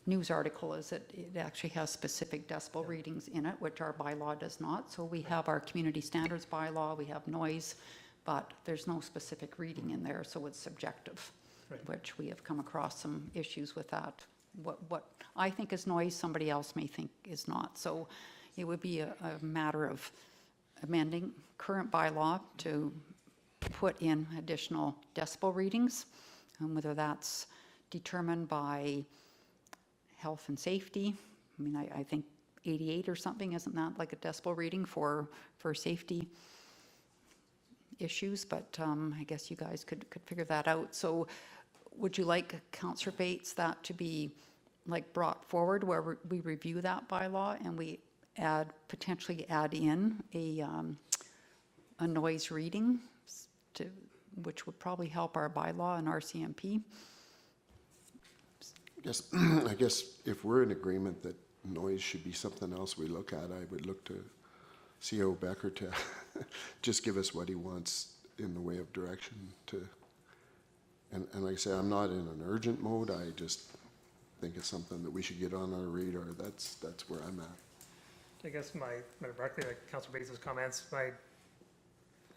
news article is that it actually has specific decibel readings in it, which our bylaw does not. So we have our community standards bylaw, we have noise, but there's no specific reading in there, so it's subjective, which we have come across some issues with that. What I think is noise, somebody else may think is not. So it would be a matter of amending current bylaw to put in additional decibel readings, whether that's determined by health and safety. I mean, I think 88 or something, isn't that like a decibel reading for safety issues? But I guess you guys could figure that out. So would you like, Councillor Bates, that to be like brought forward where we review that bylaw and we potentially add in a noise reading which would probably help our bylaw and RCMP? Yes, I guess if we're in agreement that noise should be something else we look at, I would look to CO Becker to just give us what he wants in the way of direction to, and like I say, I'm not in an urgent mode. I just think it's something that we should get on our radar. That's where I'm at. I guess Mayor Barclay, like Councilor Bates' comments, I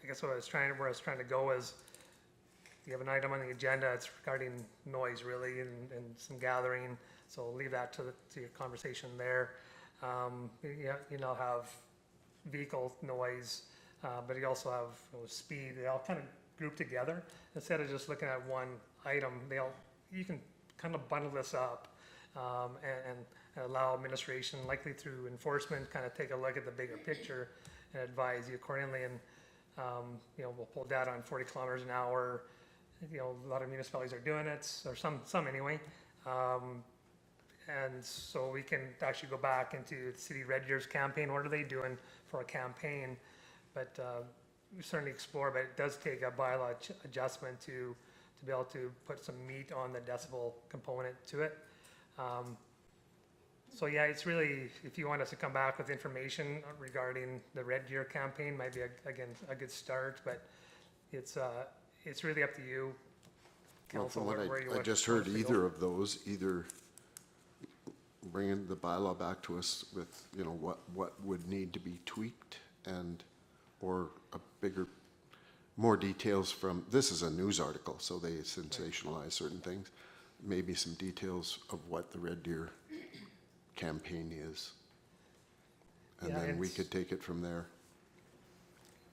guess where I was trying to go is, you have an item on the agenda, it's regarding noise really, and some gathering, so I'll leave that to your conversation there. You now have vehicle noise, but you also have speed. They all kind of group together. Instead of just looking at one item, you can kind of bundle this up and allow administration, likely through enforcement, kind of take a look at the bigger picture and advise you accordingly. And we'll pull data on 40 kilometers an hour. A lot of municipalities are doing it, or some anyway. And so we can actually go back into the City Red Deer's campaign. What are they doing for a campaign? But we certainly explore, but it does take a bylaw adjustment to be able to put some meat on the decibel component to it. So yeah, it's really, if you want us to come back with information regarding the Red Deer campaign, might be a good start, but it's really up to you, Well, council, from what where you I want. just heard either of those, either bringing the bylaw back to us with, what would need to be tweaked or a bigger, more details from, this is a news article, so they sensationalize certain things. Maybe some details of what the Red Deer campaign is. And Yeah, then we it's- could take it from there.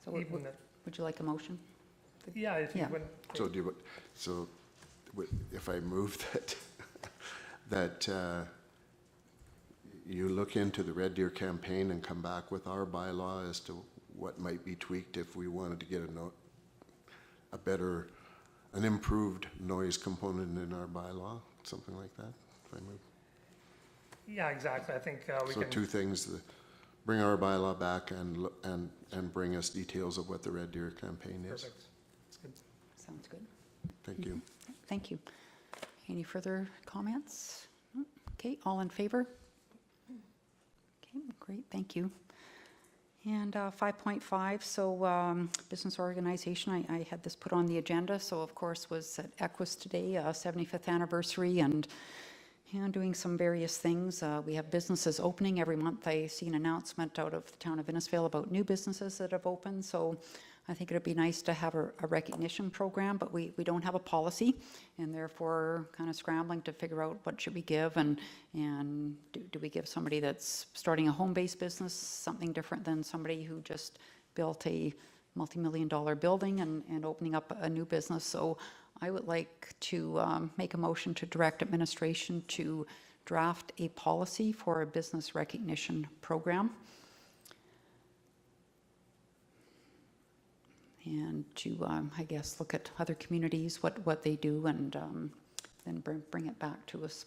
So would you like a motion? Yeah, if you Yeah. wouldn't. If I move that you look into the Red Deer campaign and come back with our bylaw as to what might be tweaked if we wanted to get an improved noise component in our bylaw, something like that, if I move. Yeah, exactly. I think we So can. two things, bring our bylaw back and bring us details of what the Red Deer campaign is. Perfect. That's good. Sounds good. Thank you. Thank you. Any further comments? Okay, all in favor? Okay, great, thank you. And 5.5, so business organization, I had this put on the agenda, so of course was at Equus today, 75th anniversary, and doing some various things. We have businesses opening every month. I see an announcement out of the town of Innisfail about new businesses that have opened, so I think it'd be nice to have a recognition program, but we don't have a policy, and therefore kind of scrambling to figure out what should we give, and do we give somebody that's starting a home-based business something different than somebody who just built a multi-million-dollar building and opening up a new business. So I would like to make a motion to direct administration to draft a policy for a business recognition program. And to, I guess, look at other communities, what they do, and then bring it back to us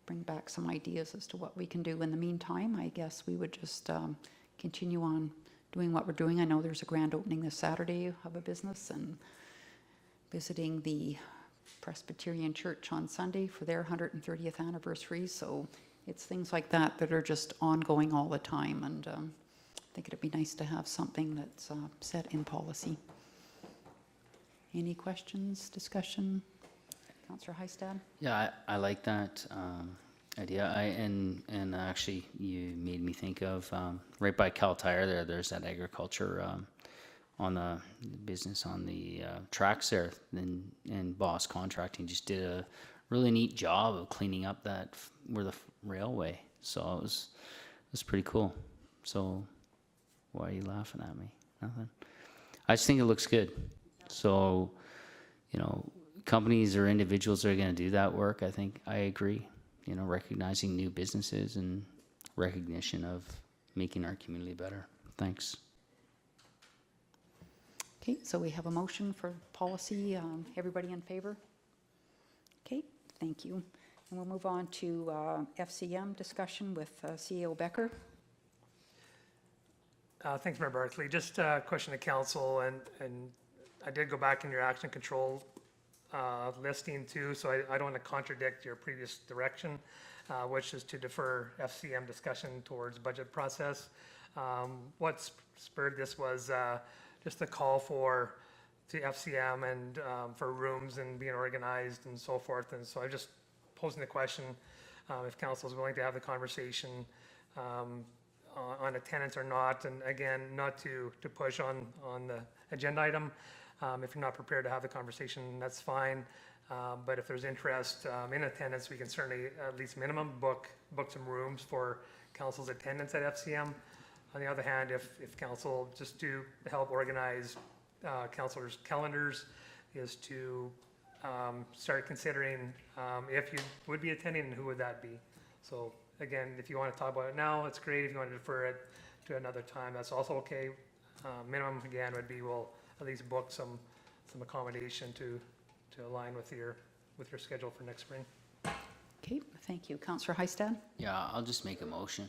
bring back some ideas as to what we can do. In the meantime, I guess we would just continue on doing what we're doing. I know there's a grand opening this Saturday of a business, and visiting the Presbyterian Church on Sunday for their 130th anniversary. So it's things like that that are just ongoing all the time, and I think it'd be nice to have something that's set in policy. Any questions, discussion? Councillor Heistad? Yeah, I like that idea. And actually, you made me think of right by Cal Tire there's that agriculture on the business on the tracks there, and Boss Contracting just did a really neat job of cleaning up that where the railway. So it was pretty cool. So why are you laughing at me? Nothing. I just think it looks good. So, you know, companies or individuals that are going to do that work, I think I agree. You know, recognizing new businesses and recognition of making our community better. Thanks. Okay, so we have a motion for policy. Everybody in favor? Okay, thank you. And we'll move on to FCM discussion with CEO Becker. Thanks, Mayor Barkley. Just a question to council, and I did go back in your action control listing too, so I don't want to contradict your previous direction, which is to defer FCM discussion towards budget process. What spurred this was just a call to FCM and for rooms and being organized and so forth. And so I'm just posing the question if council is willing to have the conversation on attendance or not. And again, not to push on the agenda item. If you're not prepared to have the conversation, that's fine. But if there's interest in attendance, we can certainly at least minimum book some rooms for council's attendance at FCM. On the other hand, if council just to help organize councilors' calendars, is to start considering if you would be attending and who would that be. So again, if you want to talk about it now, it's great. If you want to defer it to another time, that's also okay. Minimum again would be we'll at least book some accommodation to align with your schedule for next spring. Okay, thank you. Councillor Heistad? Yeah, I'll just make a motion.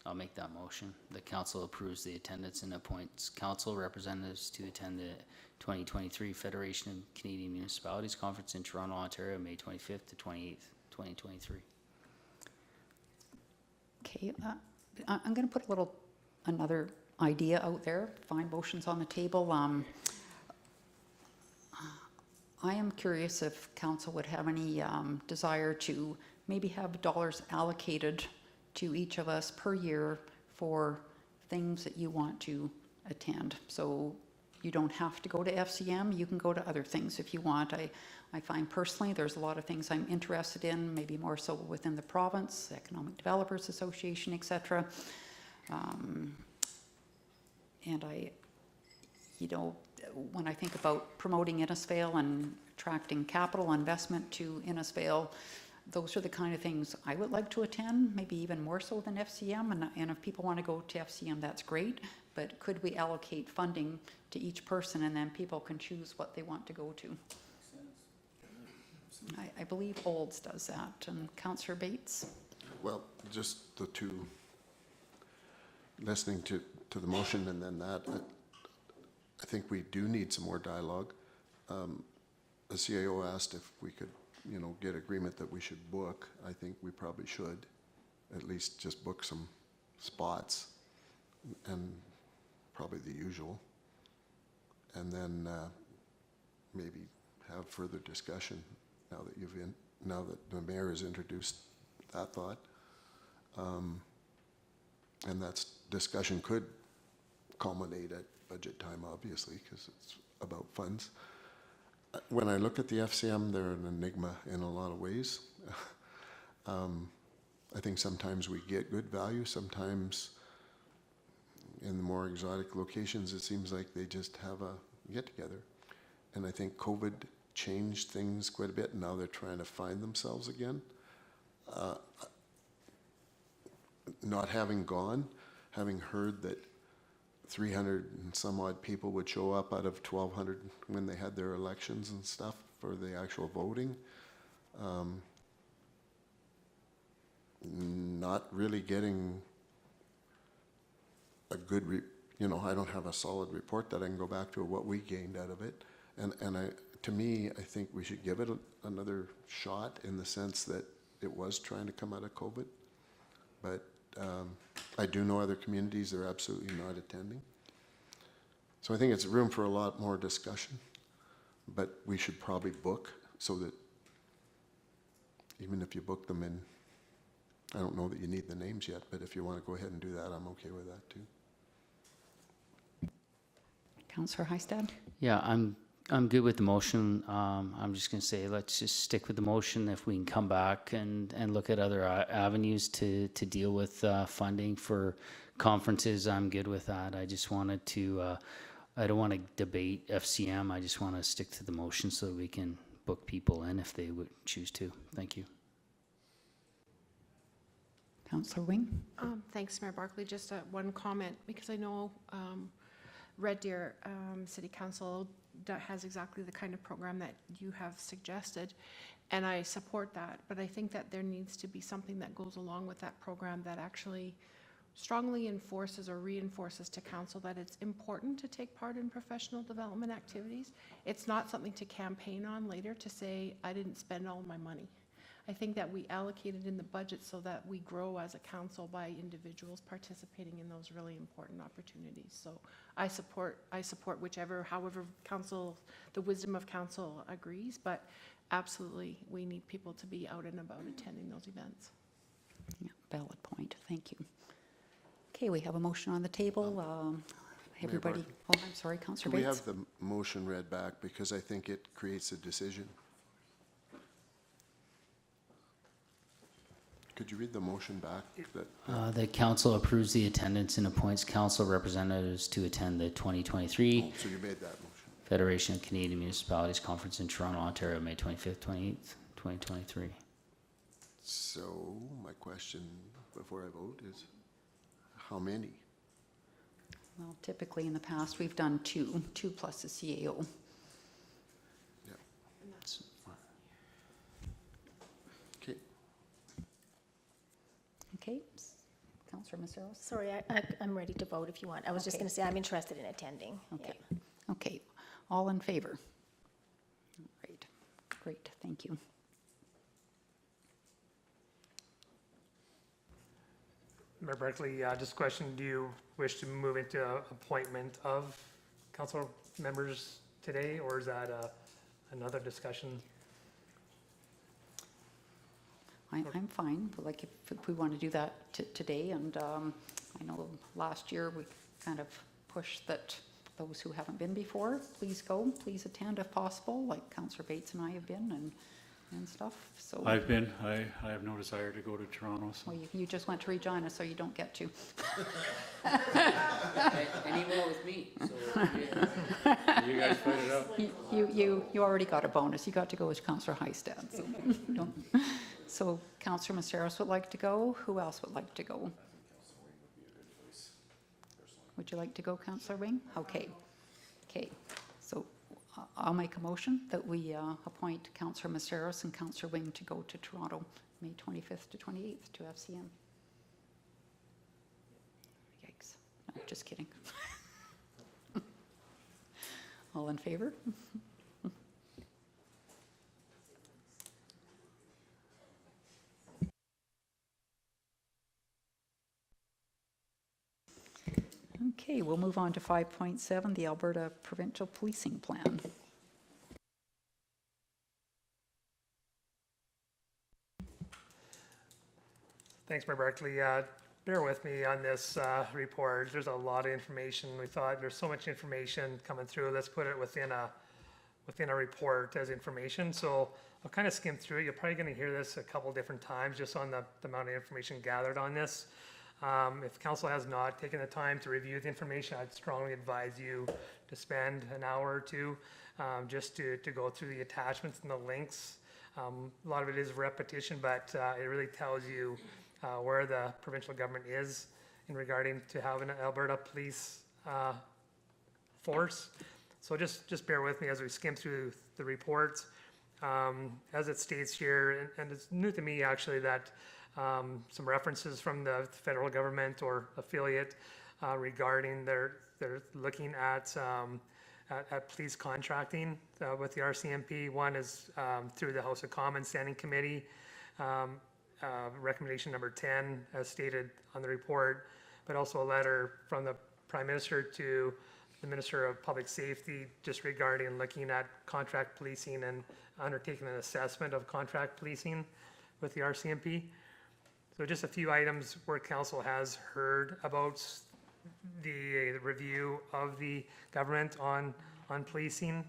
I'll make that motion. The council approves the attendance and appoints council representatives to attend the 2023 Federation of Canadian Municipalities Conference in Toronto, Ontario, May 25th to 28th, 2023. Okay, I'm going to put another idea out there. Find motions on the table. I am curious if council would have any desire to maybe have dollars allocated to each of us per year for things that you want to attend. So you don't have to go to FCM, you can go to other things if you want. I find personally there's a lot of things I'm interested in, maybe more so within the province, Economic Developers Association, etc. And when I think about promoting Innisfail and attracting capital investment to Innisfail, those are the kind of things I would like to attend, maybe even more so than FCM. And if people want to go to FCM, that's great. But could we allocate funding to each person, and then people can choose what they want to go to? I believe Olds does that. And Councillor Bates? Well, just the two, listening to the motion and then that, I think we do need some more dialogue. The CAO asked if we could, get agreement that we should book. I think we probably should at least just book some spots, and probably the usual. And then maybe have further discussion now that the mayor has introduced that thought. And that discussion could culminate at budget time, obviously, because it's about funds. When I look at the FCM, they're an enigma in a lot of ways. I think sometimes we get good value. Sometimes in the more exotic locations, it seems like they just have a get-together. And I think COVID changed things quite a bit, and now they're trying to find themselves again. not having gone, having heard that 300 and some odd people would show up out of 1,200 when they had their elections and stuff for the actual voting, not really getting a good, I don't have a solid report that I can go back to of what we gained out of it. And to me, I think we should give it another shot in the sense that it was trying to come out of COVID. But I do know other communities that are absolutely not attending. So I think it's room for a lot more discussion, but we should probably book so that even if you book them in, I don't know that you need the names yet, but if you want to go ahead and do that, I'm okay with that too. Councillor Hystad? Yeah, I'm good with the motion. I'm just gonna say, let's just stick with the motion. If we can come back and look at other avenues to deal with funding for conferences, I'm good with that. I just wanted to, I don't want to debate FCM. I just want to stick to the motion so that we can book people in if they would choose to. Thank you. Councillor Wing? Thanks, Mayor Barkley. Just one comment, because I know Red Deer City Council has exactly the kind of program that you have suggested, and I support that, but I think that there needs to be something that goes along with that program that actually strongly enforces or reinforces to council that it's important to take part in professional development activities. It's not something to campaign on later to say, I didn't spend all my money. I think that we allocate it in the budget so that we grow as a council by individuals participating in those really important opportunities. So I support however council, the wisdom of council agrees, but absolutely we need people to be out and about attending those events. Yeah, valid point. Thank you. Okay, we have a motion on the table. Everybody, I'm sorry, Councillor Can we Bates? have the motion read back because I think it creates a decision? Could you read the motion back? The council approves the attendance and appoints council representatives to attend the 2023 So you made that motion. Federation of Canadian Municipalities Conference in Toronto, Ontario, May 25th, 28th, 2023. So my question before I vote is, how many? Well, typically in the past, we've done two plus the CAO. Yeah. Okay. Okay, Councillor Maceros? Sorry, I'm ready to vote if you want. I was just Okay. going to say I'm interested in attending. Okay, Yeah. okay, all in favor? Great, great, thank you. Mayor Barkley, just a question, do you wish to move into appointment of council members today, or is that another discussion? I'm fine, but like if we want to do that today, and I know last year we kind of pushed that those who haven't been before, please go, please attend if possible, like Councillor Bates and I have been and stuff, so. I've been, I have no desire to go to Toronto, so. Well, you just went to Regina, so you don't get to. Anymore with me, so. You guys fight it out. You already got a bonus, you got to go with Councillor Hystad, so. don't. So Councillor Maceros would like to go, who else would like to go? Would you like to go, Councillor Wing? Okay, okay, so I'll make a motion that we appoint Councillor Maceros and Councillor Wing to go to Toronto, May 25th to 28th to FCM. Yikes, no, just kidding. All in favor? Okay, we'll move on to 5.7, the Alberta Provincial Policing Plan. Thanks, Mayor Barkley. Bear with me on this report. There's a lot of information. We thought there's so much information coming through. Let's put it within a report as information. So I'll kind of skim through it. You're probably going to hear this a couple different times just on the amount of information gathered on this. If council has not taken the time to review the information, I'd strongly advise you to spend an hour or two just to go through the attachments and the links. A lot of it is repetition, but it really tells you where the provincial government is in regarding to having an Alberta police force. So just bear with me as we skim through the reports. As it states here, and it's new to me actually that some references from the federal government or affiliate regarding they're looking at police contracting with the RCMP. One is through the House of Commons Standing Committee, recommendation number 10 as stated on the report, but also a letter from the Prime Minister to the Minister of Public Safety just regarding looking at contract policing and undertaking an assessment of contract policing with the RCMP. So just a few items where council has heard about the review of the government on policing.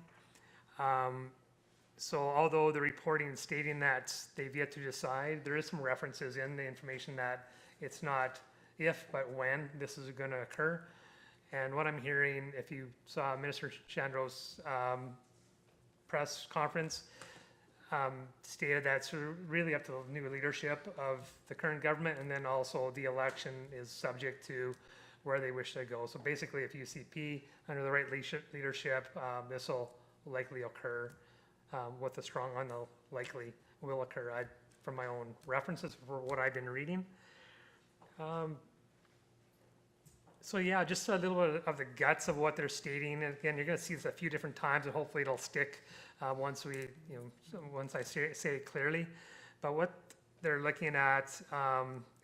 So although the reporting is stating that they've yet to decide, there is some references in the information that it's not if, but when this is going to occur. And what I'm hearing, if you saw Minister Chandro's press conference, stated that it's really up to the new leadership of the current government, and then also the election is subject to where they wish to go. So basically, if UCP, under the right leadership, this will likely occur with a strong on the likely will occur. From my own references for what I've been reading. So yeah, just a little bit of the guts of what they're stating. And again, you're going to see this a few different times, and hopefully it'll stick once I say it clearly. But what they're looking at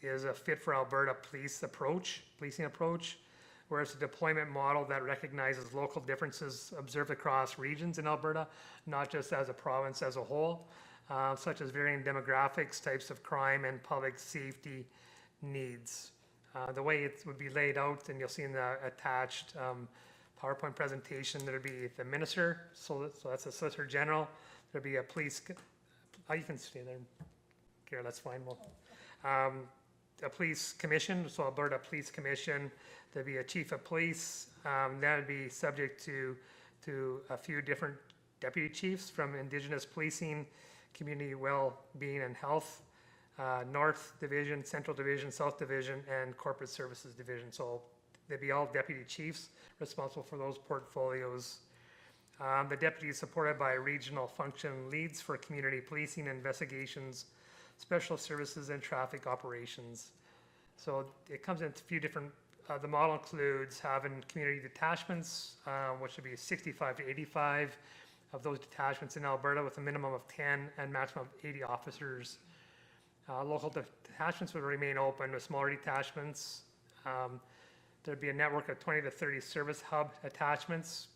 is a fit for Alberta policing approach, where it's a deployment model that recognizes local differences observed across regions in Alberta, not just as a province as a whole, such as varying demographics, types of crime, and public safety needs. The way it would be laid out, and you'll see in the attached PowerPoint presentation, there'd be the minister, so that's the Solicitor General. There'd be a police, you can stay there, Kara, that's fine. A police commission, so Alberta Police Commission. There'd be a chief of police. That'd be subject to a few different deputy chiefs from Indigenous policing, community well-being and health, North Division, Central Division, South Division, and Corporate Services Division. So they'd be all deputy chiefs responsible for those portfolios. The deputy is supported by regional function leads for community policing, investigations, special services, and traffic operations. So it comes in a few different, the model includes having community detachments, which would be 65 to 85 of those detachments in Alberta with a minimum of 10 and maximum of 80 officers. Local detachments would remain open with smaller detachments. There'd be a network of 20 to 30 service hub attachments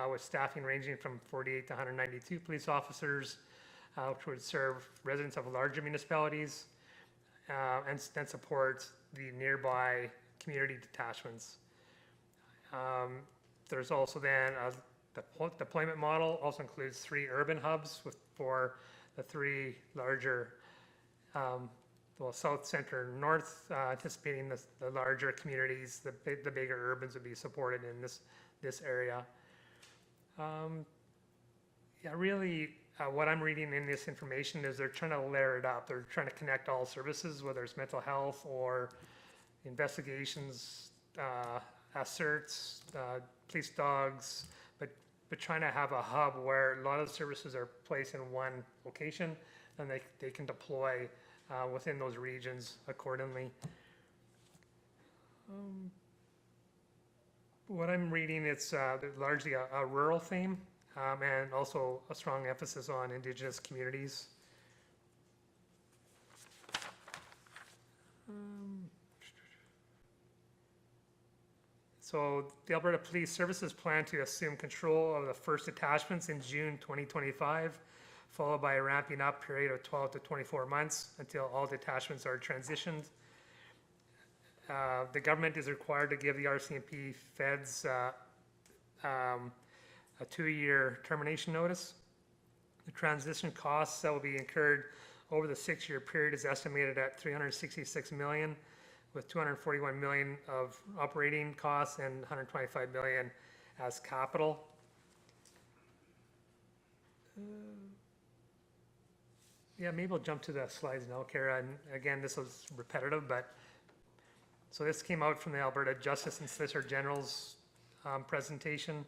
with staffing ranging from 48 to 192 police officers, which would serve residents of larger municipalities and then support the nearby community detachments. There's also then the deployment model also includes 3 urban hubs for the 3 larger south, center, north, anticipating the larger communities, the bigger urbans would be supported in this area. Yeah, really, what I'm reading in this information is they're trying to layer it up. They're trying to connect all services, whether it's mental health or investigations, asserts, police dogs, but trying to have a hub where a lot of the services are placed in one location, and they can deploy within those regions accordingly. What I'm reading, it's largely a rural theme and also a strong emphasis on Indigenous communities. So the Alberta Police Services plan to assume control of the first detachments in June 2025, followed by a ramping up period of 12 to 24 months until all detachments are transitioned. The government is required to give the RCMP feds a 2-year termination notice. The transition costs that will be incurred over the 6-year period is estimated at $366 million, with $241 million of operating costs and $125 million as capital. Yeah, maybe we'll jump to the slides now, Kara, and again, this was repetitive, but, so this came out from the Alberta Justice and Solicitor General's presentation.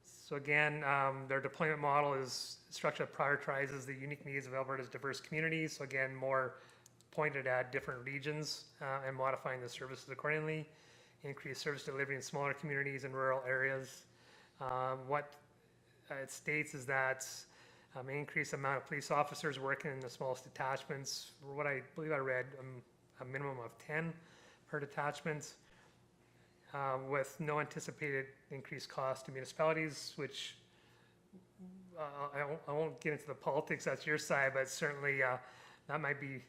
So again, their deployment model is structured that prioritizes the unique needs of Alberta's diverse communities, so again, more pointed at different regions and modifying the services accordingly, increase service delivery in smaller communities and rural areas. What it states is that increase amount of police officers working in the smallest detachments. What I believe I read, a minimum of 10 per detachment, with no anticipated increased cost to municipalities, which I won't get into the politics, that's your side, but certainly that might be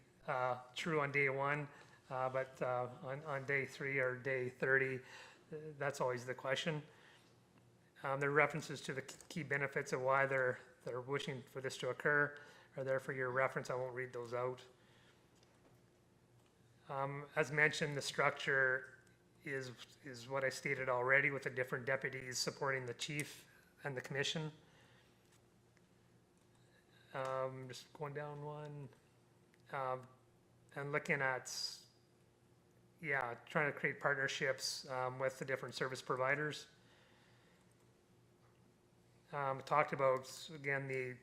true on day one, but on day 3 or day 30, that's always the question. There are references to the key benefits of why they're wishing for this to occur are there for your reference. I won't read those out. As mentioned, the structure is what I stated already, with the different deputies supporting the chief and the commission. Just going down one, and looking at, trying to create partnerships with the different service providers. Talked about, again, the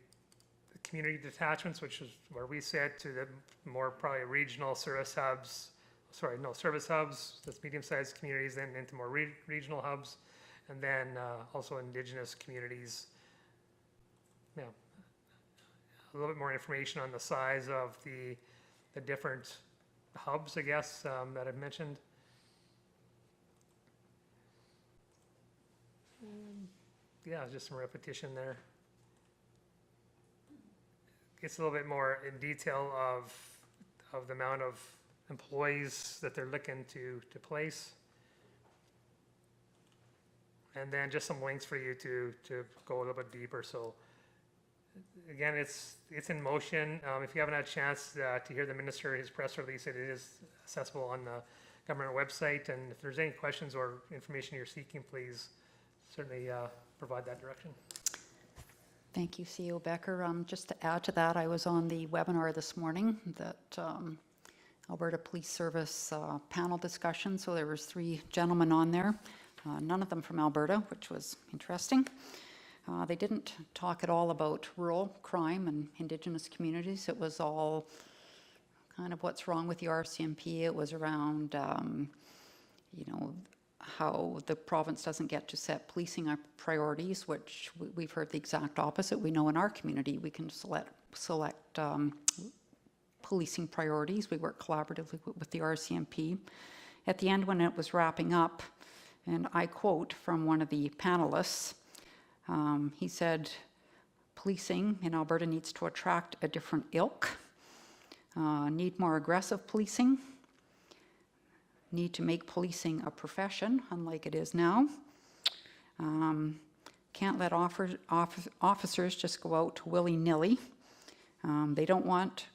community detachments, which is where we said to the more probably regional service hubs, service hubs, that's medium-sized communities, then into more regional hubs, and then also Indigenous communities. Yeah, a little bit more information on the size of the different hubs, I guess, that I've mentioned. Yeah, just some repetition there. Gets a little bit more in detail of the amount of employees that they're looking to place. And then just some links for you to go a little bit deeper. So again, it's in motion. If you haven't had a chance to hear the minister, his press release, it is accessible on the government website. And if there's any questions or information you're seeking, please certainly provide that direction. Thank you, CEO Becker. Just to add to that, I was on the webinar this morning that Alberta Police Service panel discussion. So there was 3 gentlemen on there, none of them from Alberta, which was interesting. They didn't talk at all about rural crime and Indigenous communities. It was all kind of what's wrong with the RCMP. It was around, how the province doesn't get to set policing priorities, which we've heard the exact opposite. We know in our community we can select policing priorities. We work collaboratively with the RCMP. At the end, when it was wrapping up, and I quote from one of the panelists, he said, policing in Alberta needs to attract a different ilk, need more aggressive policing, need to make policing a profession, unlike it is now. Can't let officers just go out willy-nilly. They don't want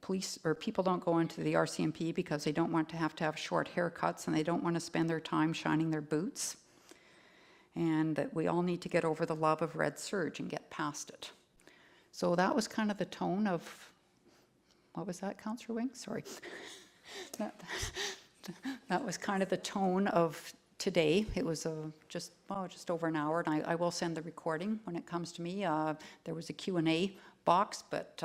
police, or people don't go into the RCMP because they don't want to have short haircuts, and they don't want to spend their time shining their boots. And that we all need to get over the love of red serge and get past it. So that was kind of the tone of, what was that, Councillor Wing? Sorry. That was kind of the tone of today. It was just over an hour, and I will send the recording when it comes to me. There was a Q&A box, but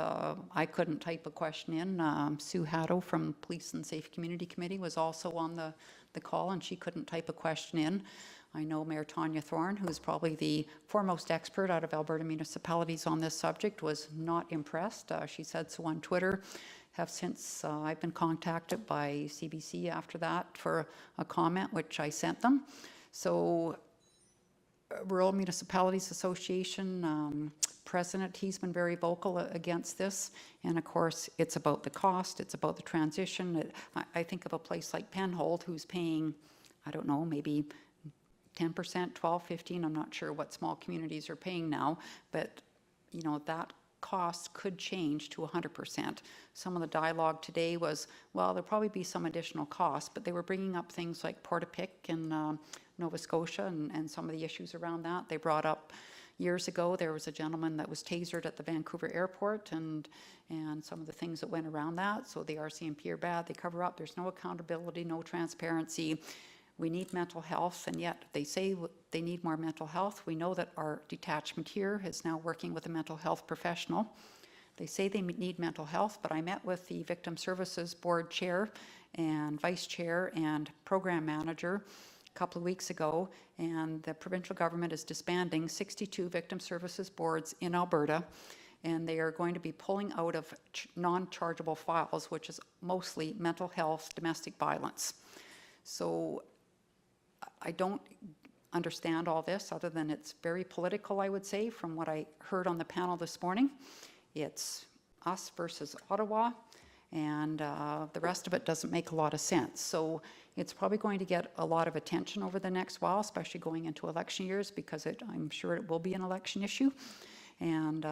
I couldn't type a question in. Sue Haddo from Police and Safe Community Committee was also on the call, and she couldn't type a question in. I know Mayor Tanya Thorne, who's probably the foremost expert out of Alberta municipalities on this subject, was not impressed. She said so on Twitter. Have since I've been contacted by CBC after that for a comment, which I sent them. So Rural Municipalities Association president, he's been very vocal against this. And of course, it's about the cost, it's about the transition. I think of a place like Penhold, who's paying, I don't know, maybe 10%, 12, 15, I'm not sure what small communities are paying now, but that cost could change to 100%. Some of the dialogue today was, well, there'll probably be some additional costs, but they were bringing up things like Portapique in Nova Scotia and some of the issues around that. They brought up, years ago, there was a gentleman that was tasered at the Vancouver airport, and some of the things that went around that. So the RCMP are bad, they cover up, there's no accountability, no transparency. We need mental health, and yet they say they need more mental health. We know that our detachment here is now working with a mental health professional. They say they need mental health, but I met with the Victim Services Board Chair and Vice Chair and Program Manager a couple of weeks ago, and the provincial government is disbanding 62 Victim Services Boards in Alberta, and they are going to be pulling out of non-chargeable files, which is mostly mental health, domestic violence. So I don't understand all this, other than it's very political, I would say, from what I heard on the panel this morning. It's us versus Ottawa, and the rest of it doesn't make a lot of sense. So it's probably going to get a lot of attention over the next while, especially going into election years, because I'm sure it will be an election issue. And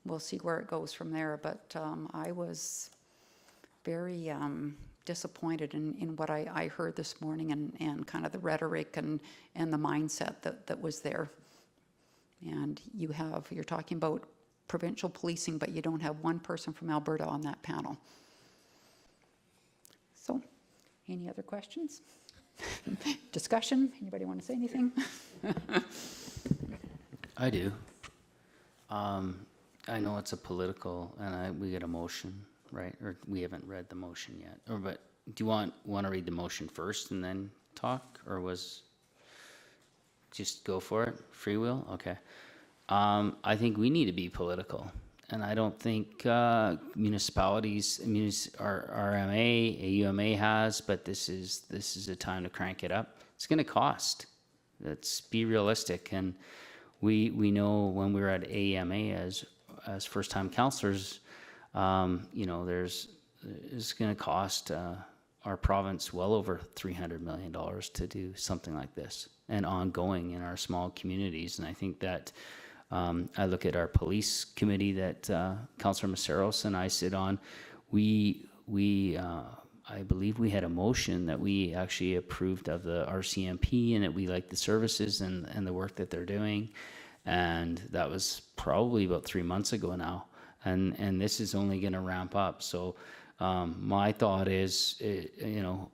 we'll see where it goes from there. But I was very disappointed in what I heard this morning, and kind of the rhetoric and the mindset that was there. And you're talking about provincial policing, but you don't have one person from Alberta on that panel. So, any other questions? Discussion? Anybody want to say anything? I do. I know it's a political, and we get a motion, right? Or we haven't read the motion yet. But do you want to read the motion first and then talk, or just go for it? Free will? Okay. I think we need to be political, and I don't think municipalities, RMA, AUMA has, but this is a time to crank it up. It's going to cost. Let's be realistic, and we know when we were at AMA as first-time councillors, it's going to cost our province well over $300 million to do something like this, and ongoing in our small communities. And I think that I look at our police committee that Councillor Maceros and I sit on. I believe we had a motion that we actually approved of the RCMP, and that we like the services and the work that they're doing. And that was probably about 3 months ago now. And this is only going to ramp up. So my thought is,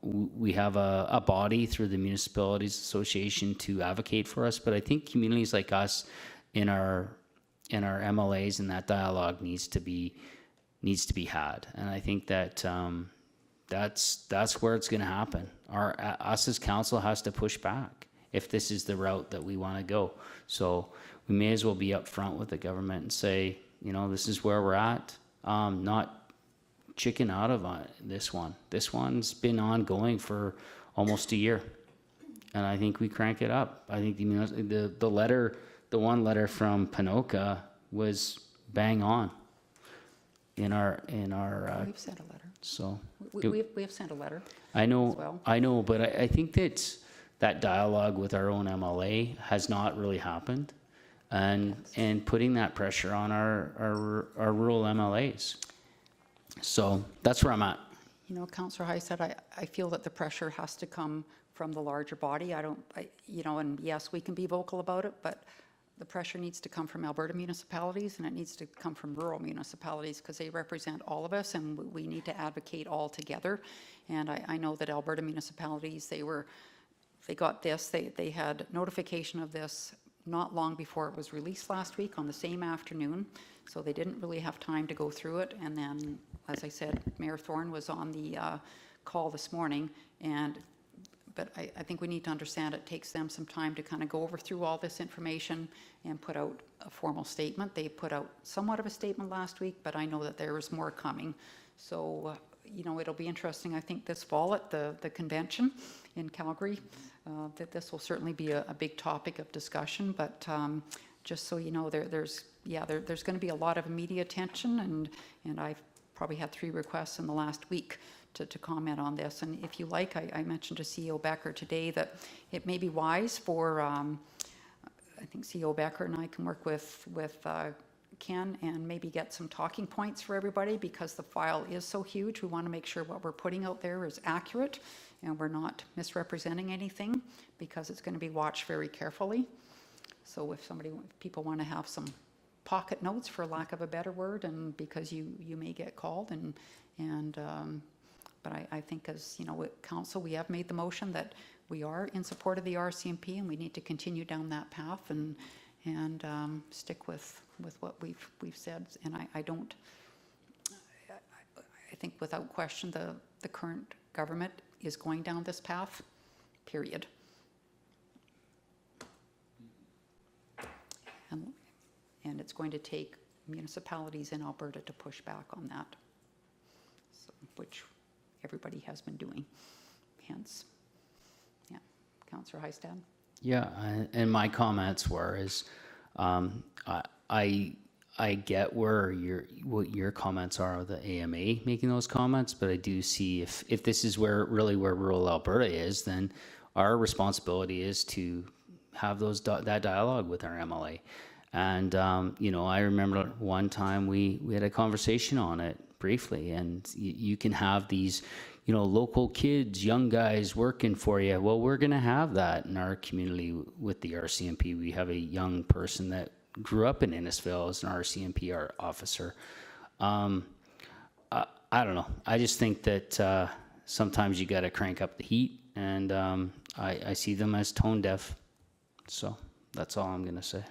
we have a body through the Municipalities Association to advocate for us, but I think communities like us in our MLAs, and that dialogue needs to be had. And I think that that's where it's going to happen. Us as council has to push back if this is the route that we want to go. So we may as well be upfront with the government and say, this is where we're at. Not chicken out of this one. This one's been ongoing for almost a year, and I think we crank it up. I think the one letter from Panoka was bang on in our. We've sent a letter. So we have sent a letter. I know. As well. I know, but I think that dialogue with our own MLA has not really happened, and putting that pressure on our rural MLAs. So that's where I'm at. Councillor Hystad, I feel that the pressure has to come from the larger body. And yes, we can be vocal about it, but the pressure needs to come from Alberta municipalities, and it needs to come from rural municipalities, because they represent all of us, and we need to advocate all together. And I know that Alberta municipalities, they got this, they had notification of this not long before it was released last week on the same afternoon, so they didn't really have time to go through it. And then, as I said, Mayor Thorne was on the call this morning, but I think we need to understand it takes them some time to kind of go through all this information and put out a formal statement. They put out somewhat of a statement last week, but I know that there is more coming. So, it'll be interesting, I think, this fall at the convention in Calgary, that this will certainly be a big topic of discussion. But just so you know, there's going to be a lot of media attention, and I've probably had 3 requests in the last week to comment on this. And if you like, I mentioned to CEO Becker today that it may be wise for, I think CEO Becker and I can work with Ken and maybe get some talking points for everybody, because the file is so huge. We want to make sure what we're putting out there is accurate and we're not misrepresenting anything, because it's going to be watched very carefully. So if people want to have some pocket notes, for lack of a better word, and because you may get called, but I think as, with council, we have made the motion that we are in support of the RCMP, and we need to continue down that path and stick with what we've said. And I think without question, the current government is going down this path, period. And it's going to take municipalities in Alberta to push back on that, which everybody has been doing. Hence, yeah, Councillor Hystad. Yeah, and my comments were I get what your comments are, the AMA making those comments, but I do see if this is where rural Alberta is, then our responsibility is to have that dialogue with our MLA. And I remember one time we had a conversation on it briefly, and you can have these local kids, young guys working for you. Well, we're going to have that in our community with the RCMP. We have a young person that grew up in Innisfil as an RCMP officer. I don't know. I just think that sometimes you got to crank up the heat, and I see them as tone deaf. So that's all I'm going to say.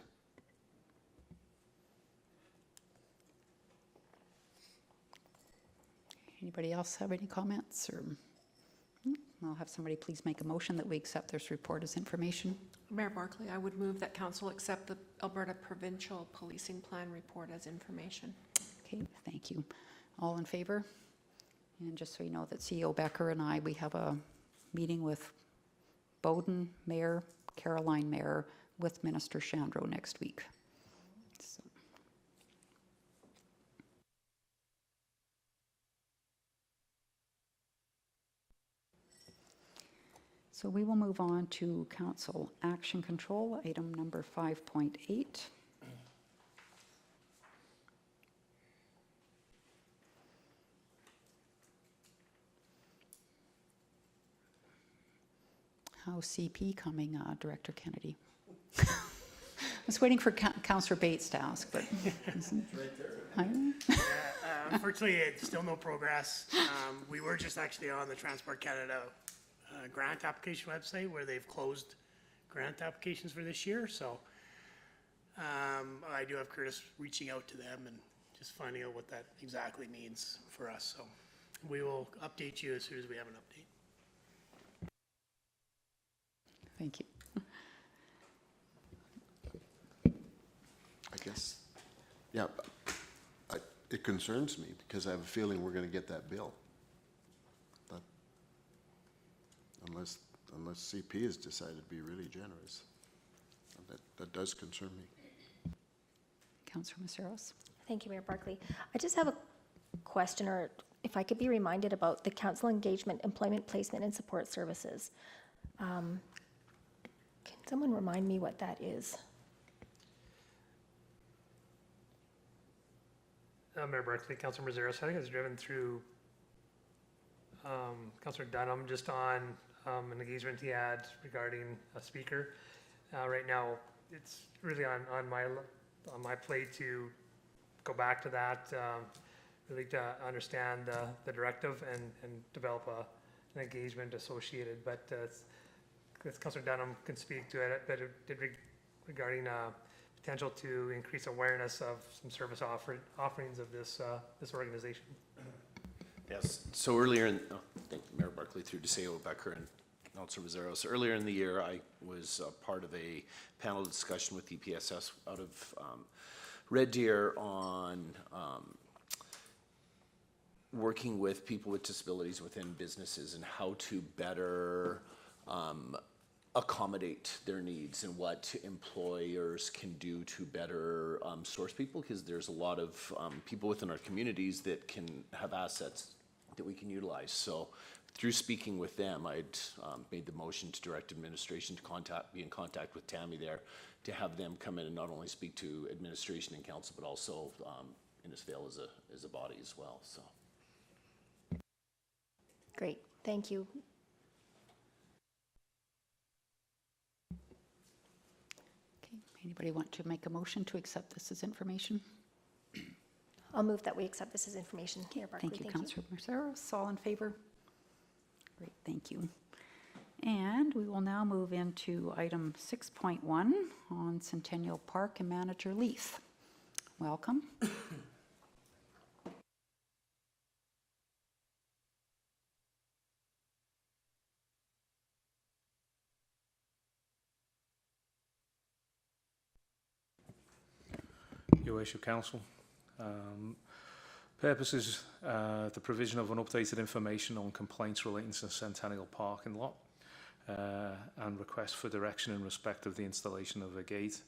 Anybody else have any comments? Or I'll have somebody please make a motion that we accept this report as information. Mayor Barkley, I would move that council accept the Alberta Provincial Policing Plan report as information. Okay, thank you. All in favor? And just so you know that CEO Becker and I, we have a meeting with Bowden Mayor, Caroline Mayor, with Minister Shandro next week. So we will move on to council action control, item number 5.8. How's CP coming, Director Kennedy? I was waiting for Councillor Bates to ask, but. It's right there. Unfortunately, it's still no progress. We were just actually on the Transport Canada grant application website where they've closed grant applications for this year. So I do have Curtis reaching out to them and just finding out what that exactly means for us. So we will update you as soon as we have an update. Thank you. I guess, yeah, it concerns me because I have a feeling we're going to get that bill. But unless CP has decided to be really generous, that does concern me. Councillor Maceros. Thank you, Mayor Barkley. I just have a question, or if I could be reminded about the council engagement, employment placement, and support services. Can someone remind me what that is? Mayor Barkley, Councilor Mazeros, I think it's driven through Councilor Dunham just on an engagement he had regarding a speaker. Right now, it's really on my plate to go back to that, really to understand the directive and develop an engagement associated. But Councilor Dunham can speak to it, but it did regarding potential to increase awareness of some service offerings of this organization. Yes, so earlier thank Mayor Barkley through DeSeo, Becker, and Councilor Mazzaro. So earlier in the year, I was part of a panel discussion with EPSS out of Red Deer on working with people with disabilities within businesses and how to better accommodate their needs and what employers can do to better source people, because there's a lot of people within our communities that can have assets that we can utilize. So through speaking with them, I'd made the motion to direct administration to be in contact with Tammy there to have them come in and not only speak to administration and council, but also Innisfail as a body as well. So. Great, thank you. Anybody want to make a motion to accept this as information? I'll move that we accept this as information. Mayor Barkley, Thank you, Councillor Merceros. All in favor? Great, thank you. And we will now move into item 6.1 on Centennial Park and Manager Leith. Welcome. Your Worship, Council. Purpose is the provision of an updated information on complaints relating to Centennial parking lot and request for direction in respect of the installation of a gate,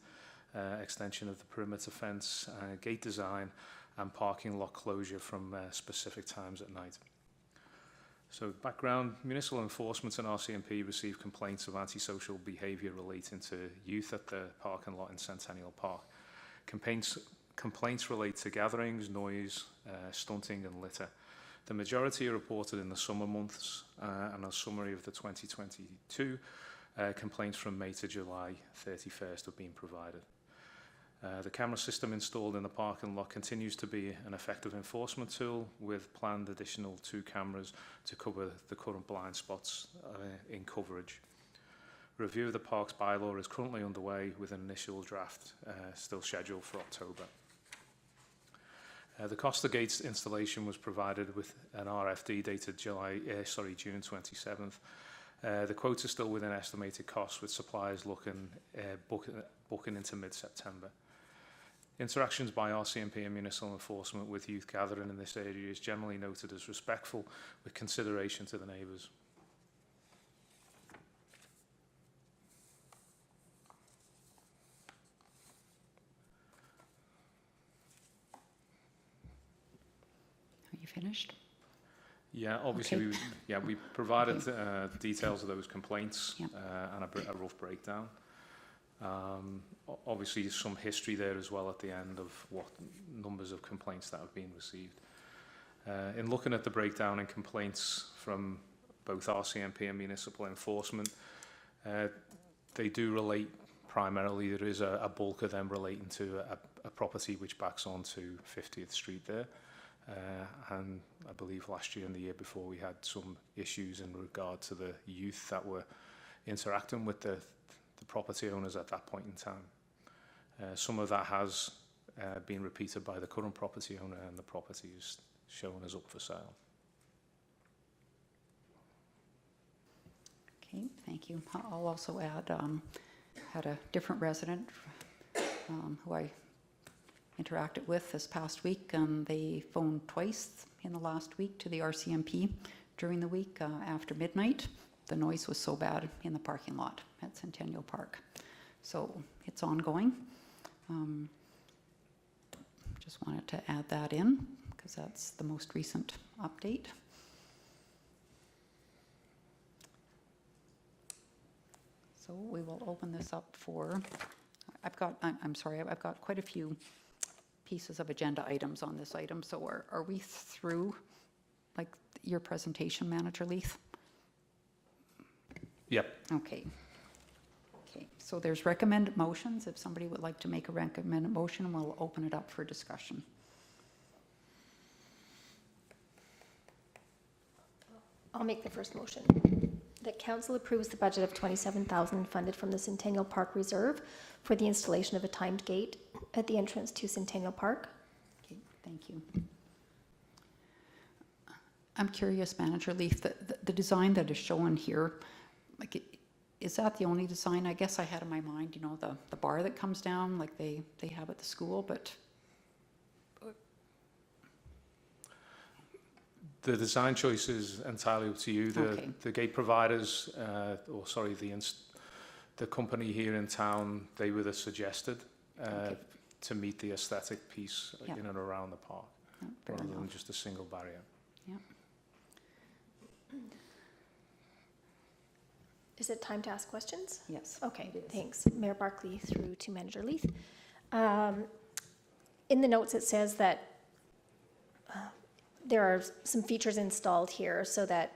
extension of the perimeter fence, gate design and parking lot closure from specific times at night. So background, municipal enforcement and RCMP received complaints of antisocial behaviour relating to youth at the parking lot in Centennial Park. Complaints relate to gatherings, noise, stunting and litter. The majority are reported in the summer months and a summary of the 2022 complaints from May to July 31st have been provided. The camera system installed in the parking lot continues to be an effective enforcement tool with planned additional 2 cameras to cover the current blind spots in coverage. Review of the park's bylaw is currently underway with an initial draft still scheduled for October. The cost of gates installation was provided with an RFD dated June 27th. The quote is still within estimated costs with suppliers looking booking into mid-September. Interactions by RCMP and municipal enforcement with youth gathering in this area is generally noted as respectful with consideration to the neighbours. Are you finished? Yeah, obviously, Okay. we provided details of those complaints Yep. and a rough breakdown. Obviously, some history there as well at the end of what numbers of complaints that have been received. In looking at the breakdown in complaints from both RCMP and municipal enforcement, they do relate primarily, there is a bulk of them relating to a property which backs onto 50th Street there. And I believe last year and the year before we had some issues in regard to the youth that were interacting with the property owners at that point in time. Some of that has been repeated by the current property owner and the property is shown as up for sale. Okay, thank you. I'll also add, had a different resident who I interacted with this past week, and they phoned twice in the last week to the RCMP during the week after midnight. The noise was so bad in the parking lot at Centennial Park. So it's ongoing. Just wanted to add that in because that's the most recent update. So we will open this up for, I'm sorry, I've got quite a few pieces of agenda items on this item. So are we through like your presentation, Manager Leith? Yep. Okay. Okay, so there's recommended motions. If somebody would like to make a recommended motion, we'll open it up for discussion. I'll make the first motion. That council approves the budget of $27,000 funded from the Centennial Park Reserve for the installation of a timed gate at the entrance to Centennial Park. Okay, thank you. I'm curious, Manager Leith, the design that is shown here, like, is that the only design? I guess I had in my mind, you know, the bar that comes down like they have at the school, but The design choice is entirely up to you. Okay. The gate providers, the company here in town, they were the suggested Okay. to meet the aesthetic piece Yeah. in and around the park, fair rather than enough. just a single barrier. Yeah. Is it time to ask questions? Yes. Okay, it is. thanks. Mayor Barkley through to Manager Leith. In the notes, it says that there are some features installed here so that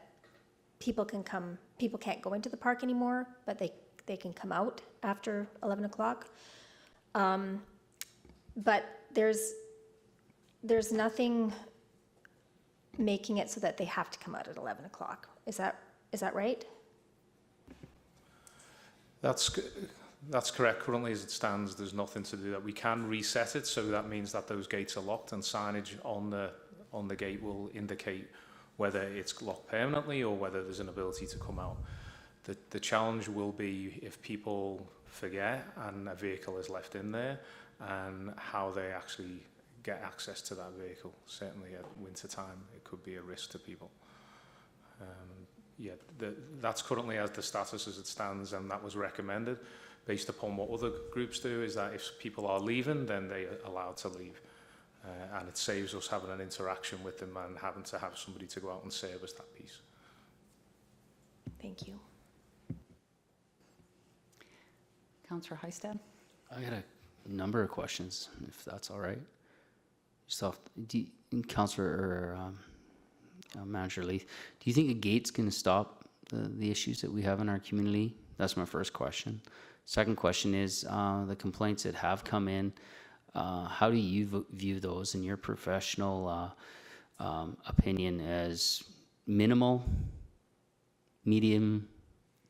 people can't go into the park anymore, but they can come out after 11 o'clock. But there's nothing making it so that they have to come out at 11 o'clock. Is that right? That's correct. Currently, as it stands, there's nothing to do that. We can reset it, so that means that those gates are locked, and signage on the gate will indicate whether it's locked permanently or whether there's an ability to come out. The challenge will be if people forget and a vehicle is left in there, and how they actually get access to that vehicle. Certainly at winter time, it could be a risk to people. That's currently as the status as it stands, and that was recommended based upon what other groups do, is that if people are leaving, then they are allowed to leave. And it saves us having an interaction with them and having to have somebody to go out and service that piece. Thank you. Councillor Hystad? I got a number of questions, if that's all right. Councillor or Manager Leith, do you think a gate's going to stop the issues that we have in our community? That's my first question. Second question is the complaints that have come in. How do you view those in your professional opinion as minimal, medium,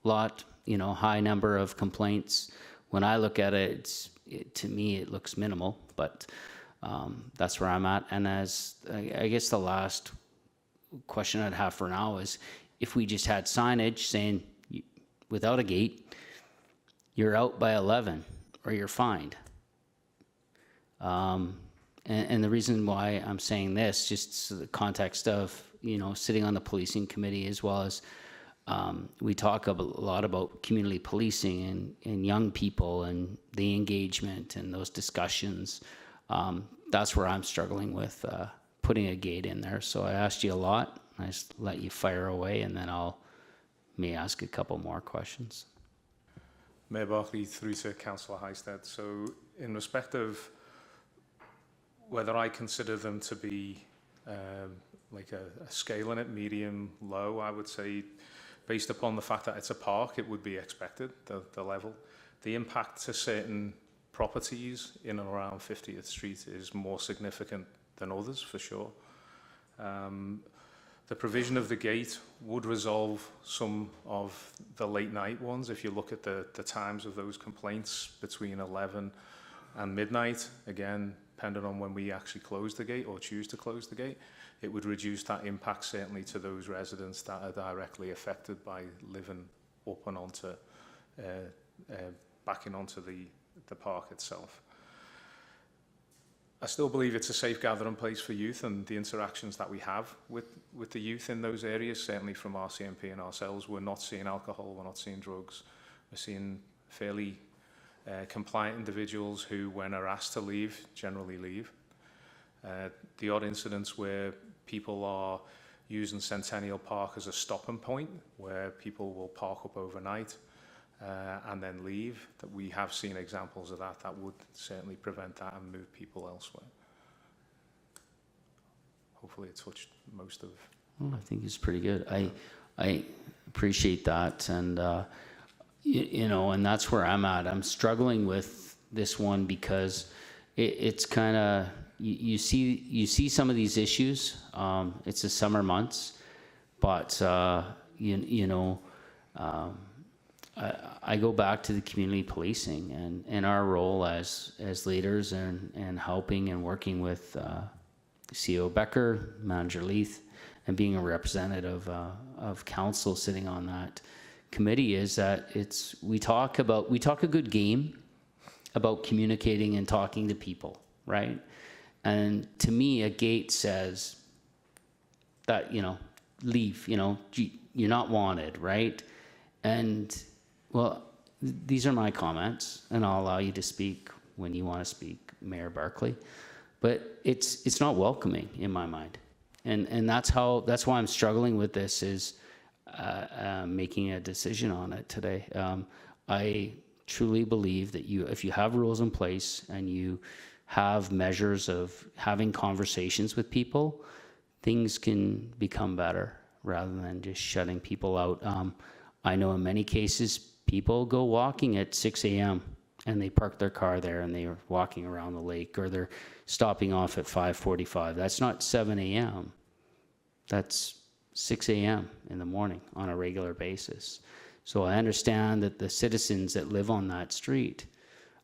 lot, high number of complaints? When I look at it, to me, it looks minimal, but that's where I'm at. And as I guess the last question I'd have for now is, if we just had signage saying without a gate, you're out by 11 or you're fined. And the reason why I'm saying this, just the context of, sitting on the policing committee, as well as we talk a lot about community policing and young people and the engagement and those discussions. That's where I'm struggling with putting a gate in there. So I asked you a lot. I just let you fire away, and then may ask a couple more questions. Mayor Barclay, through to Councillor Hystad. So in respect of whether I consider them to be like a scale in it, medium, low, I would say, based upon the fact that it's a park, it would be expected, the level. The impact to certain properties in and around 50th Street is more significant than others, for sure. The provision of the gate would resolve some of the late night ones. If you look at the times of those complaints between 11 and midnight, again, depending on when we actually close the gate or choose to close the gate, it would reduce that impact certainly to those residents that are directly affected by living up and onto, backing onto the park itself. I still believe it's a safe gathering place for youth, and the interactions that we have with the youth in those areas, certainly from RCMP and ourselves, we're not seeing alcohol, we're not seeing drugs, we're seeing fairly compliant individuals who, when are asked to leave, generally leave. The odd incidents where people are using Centennial Park as a stopping point, where people will park up overnight and then leave, that we have seen examples of that would certainly prevent that and move people elsewhere. Hopefully it touched most of... Well, I think it's pretty good. I appreciate that, and and that's where I'm at. I'm struggling with this one because it's kind of, you see some of these issues. It's the summer months, but I go back to the community policing and our role as leaders and helping and working with CEO Becker, Manager Leith, and being a representative of council sitting on that committee, is that we talk a good game about communicating and talking to people, right? And to me, a gate says that, leave, you're not wanted, right? And well, these are my comments, and I'll allow you to speak when you want to speak, Mayor Barclay. But it's not welcoming in my mind, and that's why I'm struggling with this, is making a decision on it today. I truly believe that if you have rules in place and you have measures of having conversations with people, things can become better rather than just shutting people out. I know in many cases people go walking at 6 a.m. and they park their car there and they're walking around the lake, or they're stopping off at 5:45. That's not 7 a.m. That's 6 a.m. in the morning on a regular basis. So I understand that the citizens that live on that street,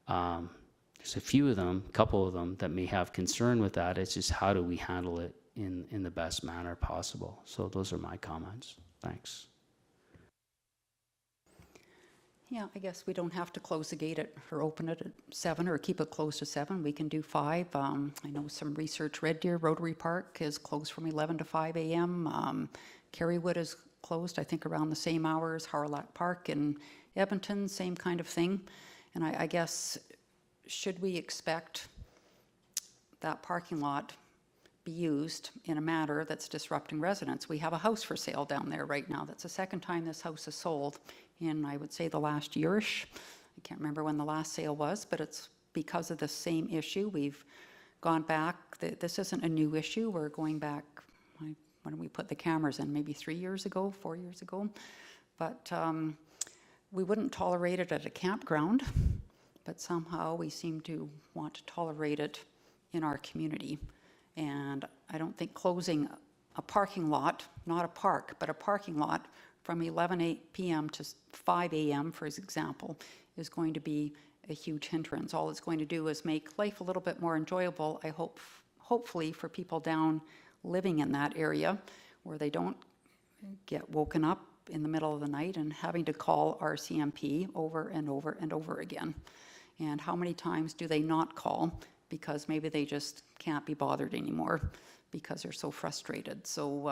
there's a few of them, a couple of them, that may have concern with that. It's just how do we handle it in the best manner possible? So those are my comments. Thanks. Yeah, I guess we don't have to close the gate or open it at 7 or keep it closed to 7. We can do 5. I know some research, Red Deer Rotary Park is closed from 11 to 5 a.m. Kerrywood is closed, I think, around the same hours. Harlack Park in Edmonton, same kind of thing. And I guess, should we expect that parking lot be used in a manner that's disrupting residents? We have a house for sale down there right now. That's the second time this house is sold in, I would say, the last yearish. I can't remember when the last sale was, but it's because of the same issue. We've gone back. This isn't a new issue. We're going back, when did we put the cameras in? Maybe 3 years ago, 4 years ago. But we wouldn't tolerate it at a campground, but somehow we seem to want to tolerate it in our community. And I don't think closing a parking lot, not a park, but a parking lot from 11 p.m. to 5 a.m., for example, is going to be a huge hindrance. All it's going to do is make life a little bit more enjoyable, I hope, hopefully for people down living in that area, where they don't get woken up in the middle of the night and having to call RCMP over and over and over again. And how many times do they not call because maybe they just can't be bothered anymore because they're so frustrated? So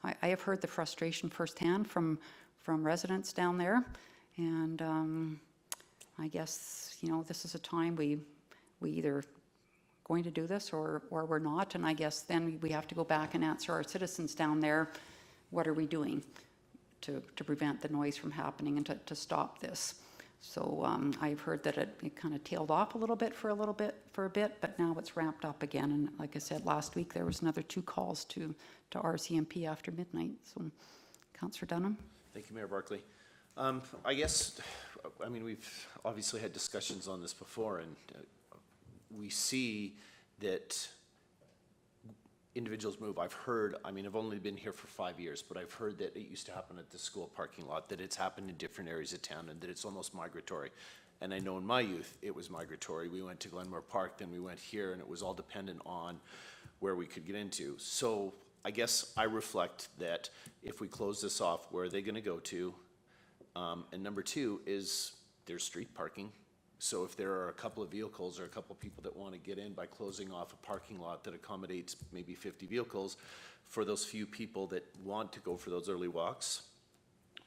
I have heard the frustration firsthand from residents down there, and I guess, you know, this is a time we either going to do this or we're not, and I guess then we have to go back and answer our citizens down there, what are we doing to prevent the noise from happening and to stop this? So I've heard that it kind of tailed off a little bit for a bit, but now it's ramped up again. And like I said, last week there was another 2 calls to RCMP after midnight. So, Councillor Dunham. Thank you, Mayor Barkley. I guess, I mean, we've obviously had discussions on this before, and we see that individuals move. I've heard, I mean, I've only been here for 5 years, but I've heard that it used to happen at the school parking lot, that it's happened in different areas of town, and that it's almost migratory. And I know in my youth, it was migratory. We went to Glenmore Park, then we went here, and it was all dependent on where we could get into. So I guess I reflect that if we close this off, where are they gonna go to? And number 2 is there's street parking. So if there are a couple of vehicles or a couple of people that want to get in by closing off a parking lot that accommodates maybe 50 vehicles, for those few people that want to go for those early walks,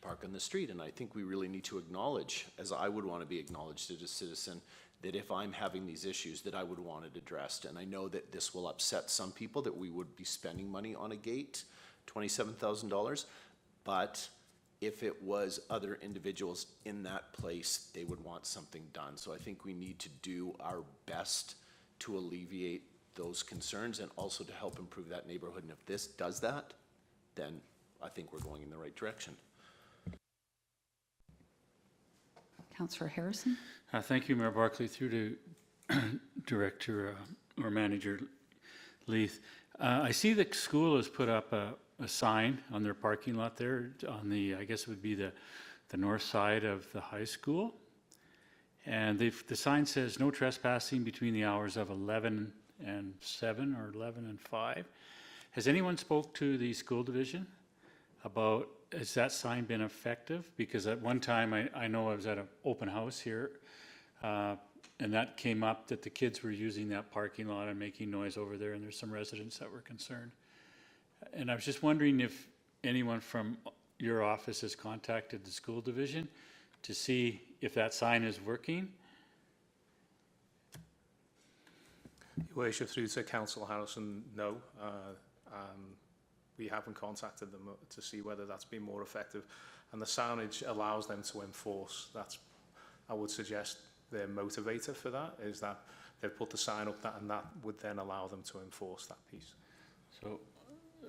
park on the street. And I think we really need to acknowledge, as I would want to be acknowledged as a citizen, that if I'm having these issues, that I would want it addressed. And I know that this will upset some people, that we would be spending money on a gate, $27,000, but if it was other individuals in that place, they would want something done. So I think we need to do our best to alleviate those concerns and also to help improve that neighborhood. And if this does that, then I think we're going in the right direction. Councillor Harrison. Thank you, Mayor Barkley. Through to Director or Manager Leith. I see the school has put up a sign on their parking lot there on the, I guess it would be the north side of the high school. And the sign says no trespassing between the hours of 11 and 7 or 11 and 5. Has anyone spoke to the school division about, has that sign been effective? Because at one time, I know I was at an open house here, and that came up that the kids were using that parking lot and making noise over there, and there's some residents that were concerned. And I was just wondering if anyone from your office has contacted the school division to see if that sign is working. Your Worship, through to Councillor Harrison, no. We haven't contacted them to see whether that's been more effective. And the signage allows them to enforce. That's, I would suggest, their motivator for that, is that they've put the sign up, and that would then allow them to enforce that piece. So,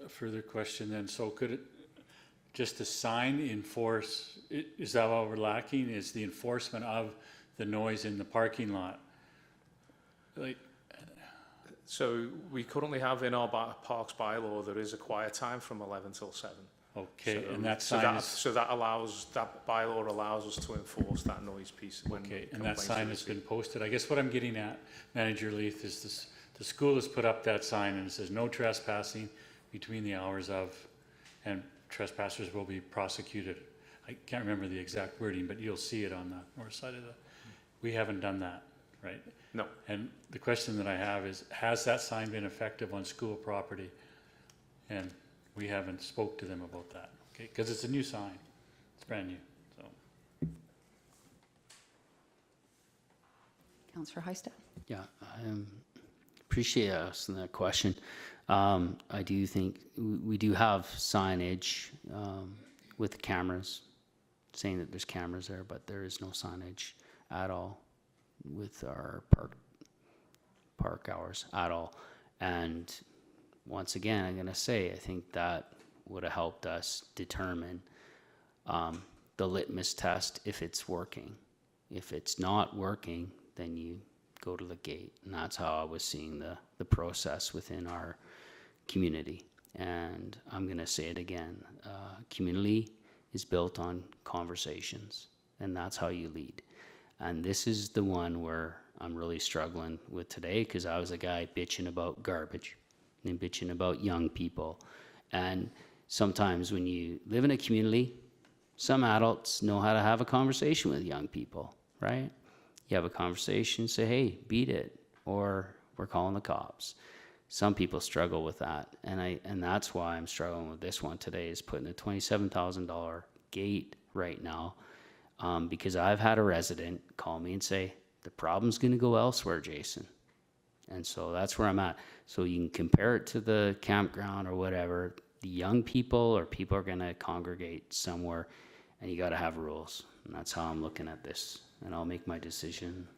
a further question then, so could it, just the sign enforce, is that what we're lacking, is the enforcement of the noise in the parking lot. Like, So we currently have in our parks bylaw, there is a quiet time from 11 till 7. okay, So- and that so sign is, So that allows, that bylaw allows us to enforce that noise piece when okay, and that complaints are sign has received. been posted. I guess what I'm getting at, Manager Leith, is this, the school has put up that sign and it says no trespassing between the hours of, and trespassers will be prosecuted. I can't remember the exact wording, but you'll see it on the north side of the, we haven't done that, right? No. And the question that I have is, has that sign been effective on school property? And we haven't spoke to them about that, okay? Because it's a new sign, it's brand new, so. Councillor Hystad? Yeah, I appreciate you asking that question. I do think we do have signage with the cameras, saying that there's cameras there, but there is no signage at all with our park hours at all. And once again, I'm gonna say, I think that would have helped us determine the litmus test if it's working. If it's not working, then you go to the gate. And that's how I was seeing the process within our community. And I'm gonna say it again, community is built on conversations, and that's how you lead. And this is the one where I'm really struggling with today, because I was a guy bitching about garbage and bitching about young people. And sometimes when you live in a community, some adults know how to have a conversation with young people, right? You have a conversation, say, hey, beat it, or we're calling the cops. Some people struggle with that, and that's why I'm struggling with this one today, is putting a $27,000 gate right now, because I've had a resident call me and say, the problem's gonna go elsewhere, Jason. And so that's where I'm at. So you can compare it to the campground or whatever. The young people or people are gonna congregate somewhere, and you gotta have rules. And that's how I'm looking at this. And I'll make my decision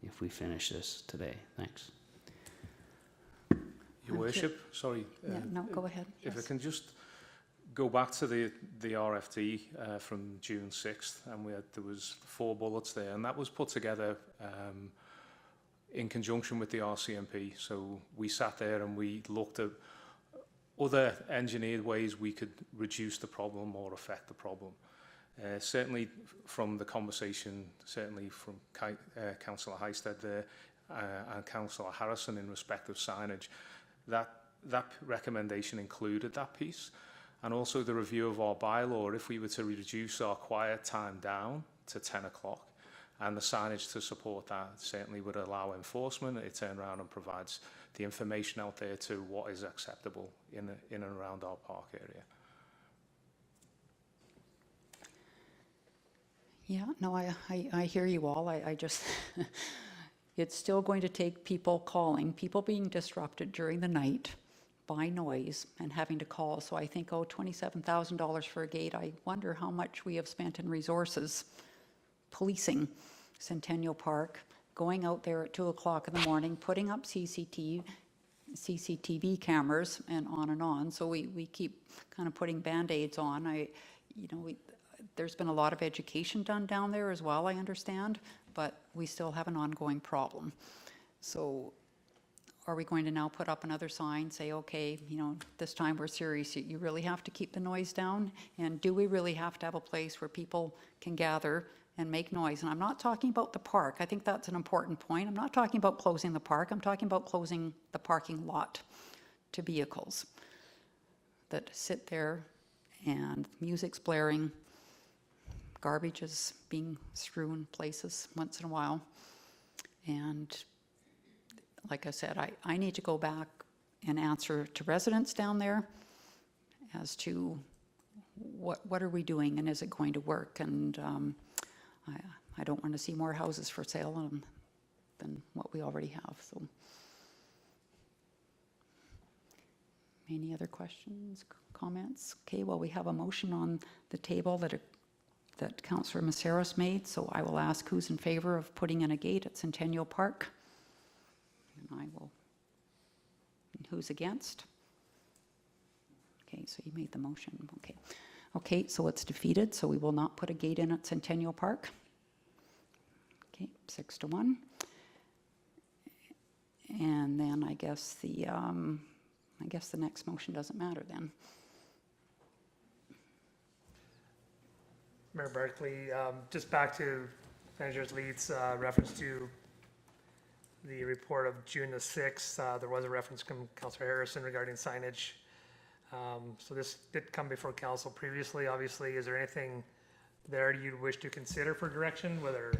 if we finish this today. Thanks. Your Worship, sorry. Yeah, no, go ahead. If I Yes. can just go back to the RFD from June 6th, and there was 4 bullets there, and that was put together in conjunction with the RCMP. So we sat there and we looked at other engineered ways we could reduce the problem or affect the problem. Certainly from the conversation, certainly from Councillor Hystad there and Councillor Harrison in respect of signage, that recommendation included that piece. And also the review of our bylaw, if we were to reduce our quiet time down to 10 o'clock, and the signage to support that certainly would allow enforcement. It turns around and provides the information out there to what is acceptable in and around our park area. Yeah, no, I hear you all. I just, it's still going to take people calling, people being disrupted during the night by noise and having to call. So I think, $27,000 for a gate. I wonder how much we have spent in resources policing Centennial Park, going out there at 2 o'clock in the morning, putting up CCTV cameras and on. So we keep kind of putting Band-Aids on. There's been a lot of education done down there as well, I understand, but we still have an ongoing problem. So are we going to now put up another sign, say, okay, this time we're serious, you really have to keep the noise down? And do we really have to have a place where people can gather and make noise? And I'm not talking about the park. I think that's an important point. I'm not talking about closing the park. I'm talking about closing the parking lot to vehicles that sit there and music's blaring, garbage is being strewn places once in a while. And like I said, I need to go back and answer to residents down there as to what are we doing and is it going to work? And I don't want to see more houses for sale than what we already have. So, any other questions, comments? Okay, well, we have a motion on the table that Councillor Maceros made, so I will ask who's in favor of putting in a gate at Centennial Park. And who's against? Okay, so you made the motion, okay. Okay, so it's defeated, so we will not put a gate in at Centennial Park. Okay, 6-1. And then I guess the next motion doesn't matter then. Mayor Barkley, just back to Manager Leeds' reference to the report of June the 6th, there was a reference from Councillor Harrison regarding signage. So this did come before council previously. Obviously, is there anything there you'd wish to consider for direction, whether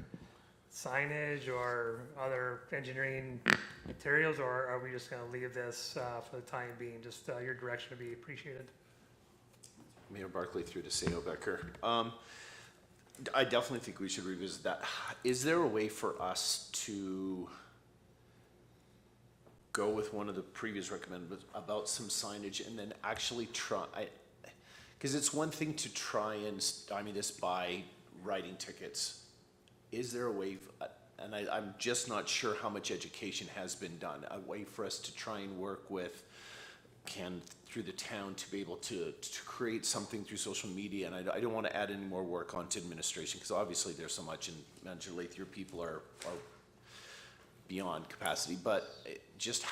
signage or other engineering materials, or are we just going to leave this for the time being? Just your direction would be appreciated. Mayor Barkley through to Seo Becker. I definitely think we should revisit that. Is there a way for us to go with one of the previous recommended about some signage and then actually try, because it's one thing to try and stymie this by writing tickets. Is there a way, and I'm just not sure how much education has been done, a way for us to try and work with through the town to be able to create something through social media? And I don't want to add any more work onto administration, because obviously there's so much, and Manager Lath, your people are beyond capacity, but just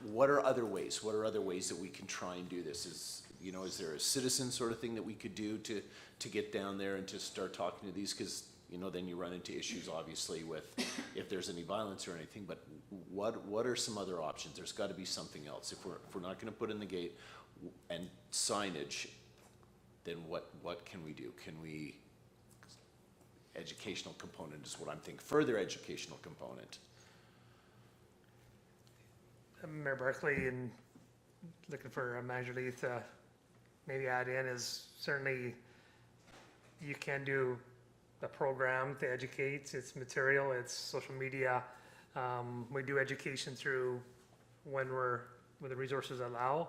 what are other ways? What are other ways that we can try and do this? Is there a citizen sort of thing that we could do to get down there and to start talking to these? Because then you run into issues, obviously, with if there's any violence or anything, but what are some other options? There's got to be something else. If we're not going to put in the gate and signage, then what can we do? Can we, educational component is what I'm thinking, further educational component. Mayor Barkley, and looking for Manager Leith, maybe add in is certainly you can do a program to educate. It's material, it's social media. We do education through when the resources allow,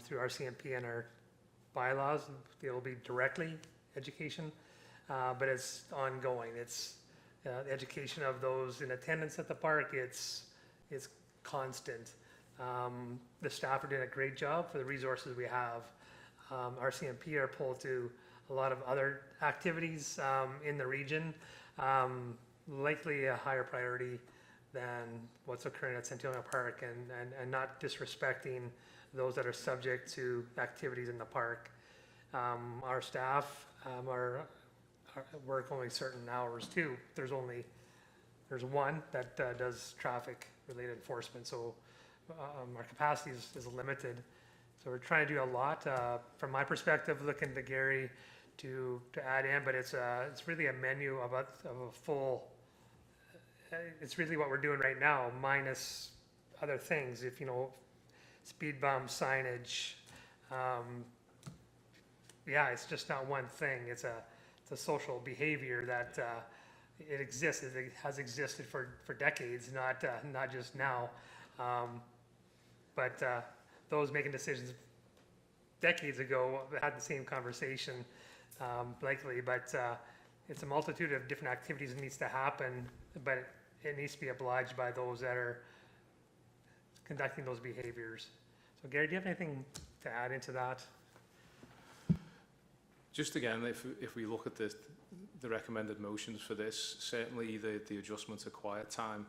through our CMP and our bylaws. It'll be directly education, but it's ongoing. It's the education of those in attendance at the park. It's constant. The staff are doing a great job for the resources we have. Our CMP are pulled to a lot of other activities in the region, likely a higher priority than what's occurring at Centennial Park, and not disrespecting those that are subject to activities in the park. Our staff work only certain hours too. There's one that does traffic related enforcement, so our capacity is limited. So we're trying to do a lot. From my perspective, looking to Gary to add in, but it's really a menu of a full. It's really what we're doing right now, minus other things. If speed bump signage. It's just not one thing. It's a social behavior that it exists. It has existed for decades, not just now. But those making decisions decades ago had the same conversation, likely. But it's a multitude of different activities that needs to happen, but it needs to be obliged by those that are conducting those behaviors. So Gary, do you have anything to add into that? Just again, if we look at the recommended motions for this, certainly the adjustment to quiet time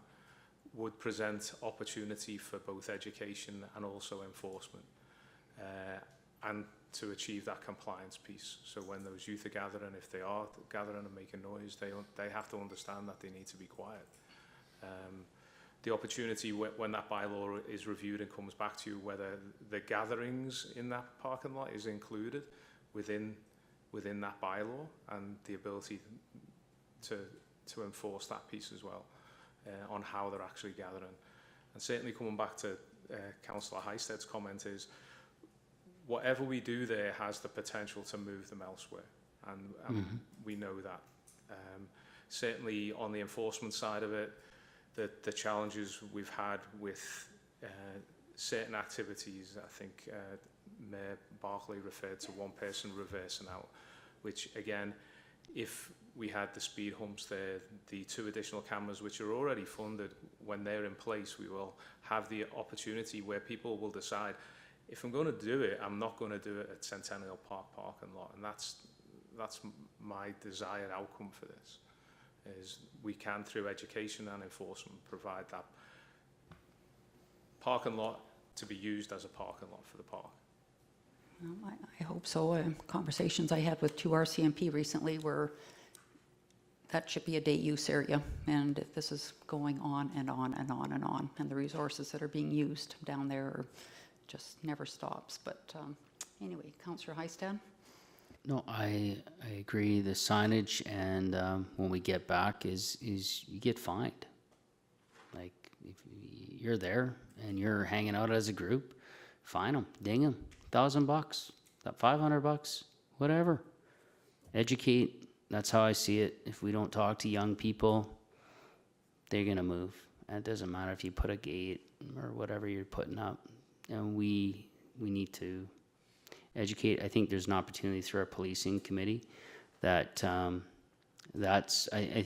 would present opportunity for both education and also enforcement, and to achieve that compliance piece. So when those youth are gathering, if they are gathering and making noise, they have to understand that they need to be quiet. The opportunity when that bylaw is reviewed and comes back to you, whether the gatherings in that parking lot is included within that bylaw, and the ability to enforce that piece as well, on how they're actually gathering. And certainly coming back to Councillor Heisted's comment is, whatever we do there has the potential to move them elsewhere, and we know that. Certainly on the enforcement side of it, the challenges we've had with certain activities, I think Mayor Barkley referred to one person reversing out, which again, if we had the speed humps there, the 2 additional cameras which are already funded, when they're in place, we will have the opportunity where people will decide, if I'm going to do it, I'm not going to do it at Centennial Park parking lot, and that's my desired outcome for this. is we can, through education and enforcement, provide that parking lot to be used as a parking lot for the park. Well, I hope so. Conversations I had with 2 RCMP recently were that should be a day use area, and this is going on and on and on and on, and the resources that are being used down there just never stops. But anyway, Councillor Hystad? No, I agree. The signage, and when we get back is you get fined. Like, if you're there and you're hanging out as a group, fine them, ding them, $1,000, $500, whatever. Educate. That's how I see it. If we don't talk to young people, they're gonna move. And it doesn't matter if you put a gate or whatever you're putting up. And we need to educate. I think there's an opportunity through our policing committee that I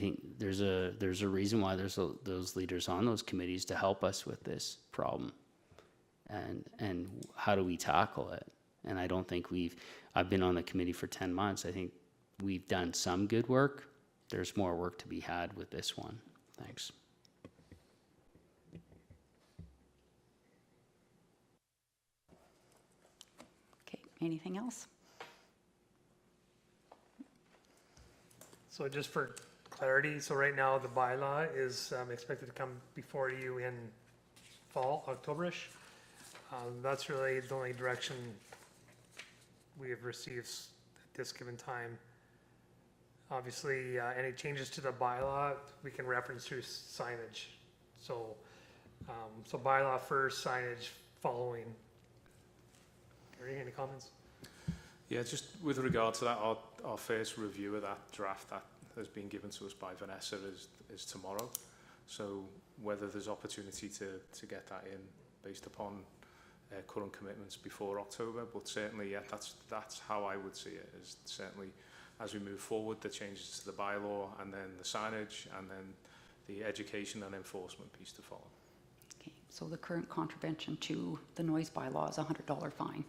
think there's a reason why there's those leaders on those committees to help us with this problem. And how do we tackle it? And I don't think I've been on the committee for 10 months. I think we've done some good work. There's more work to be had with this one. Thanks. Okay, anything else? So just for clarity, so right now the bylaw is expected to come before you in fall, October-ish. That's really the only direction we have received at this given time. Obviously, any changes to the bylaw, we can reference through signage. So, so bylaw first, signage following. Gary, any comments? Yeah, just with regard to that, our first review of that draft that has been given to us by Vanessa is tomorrow. So whether there's opportunity to get that in based upon current commitments before October, but certainly, yeah, that's how I would see it, is certainly as we move forward, the changes to the bylaw and then the signage and then the education and enforcement piece to follow. Okay, so the current contravention to the noise bylaw is a $100 fine.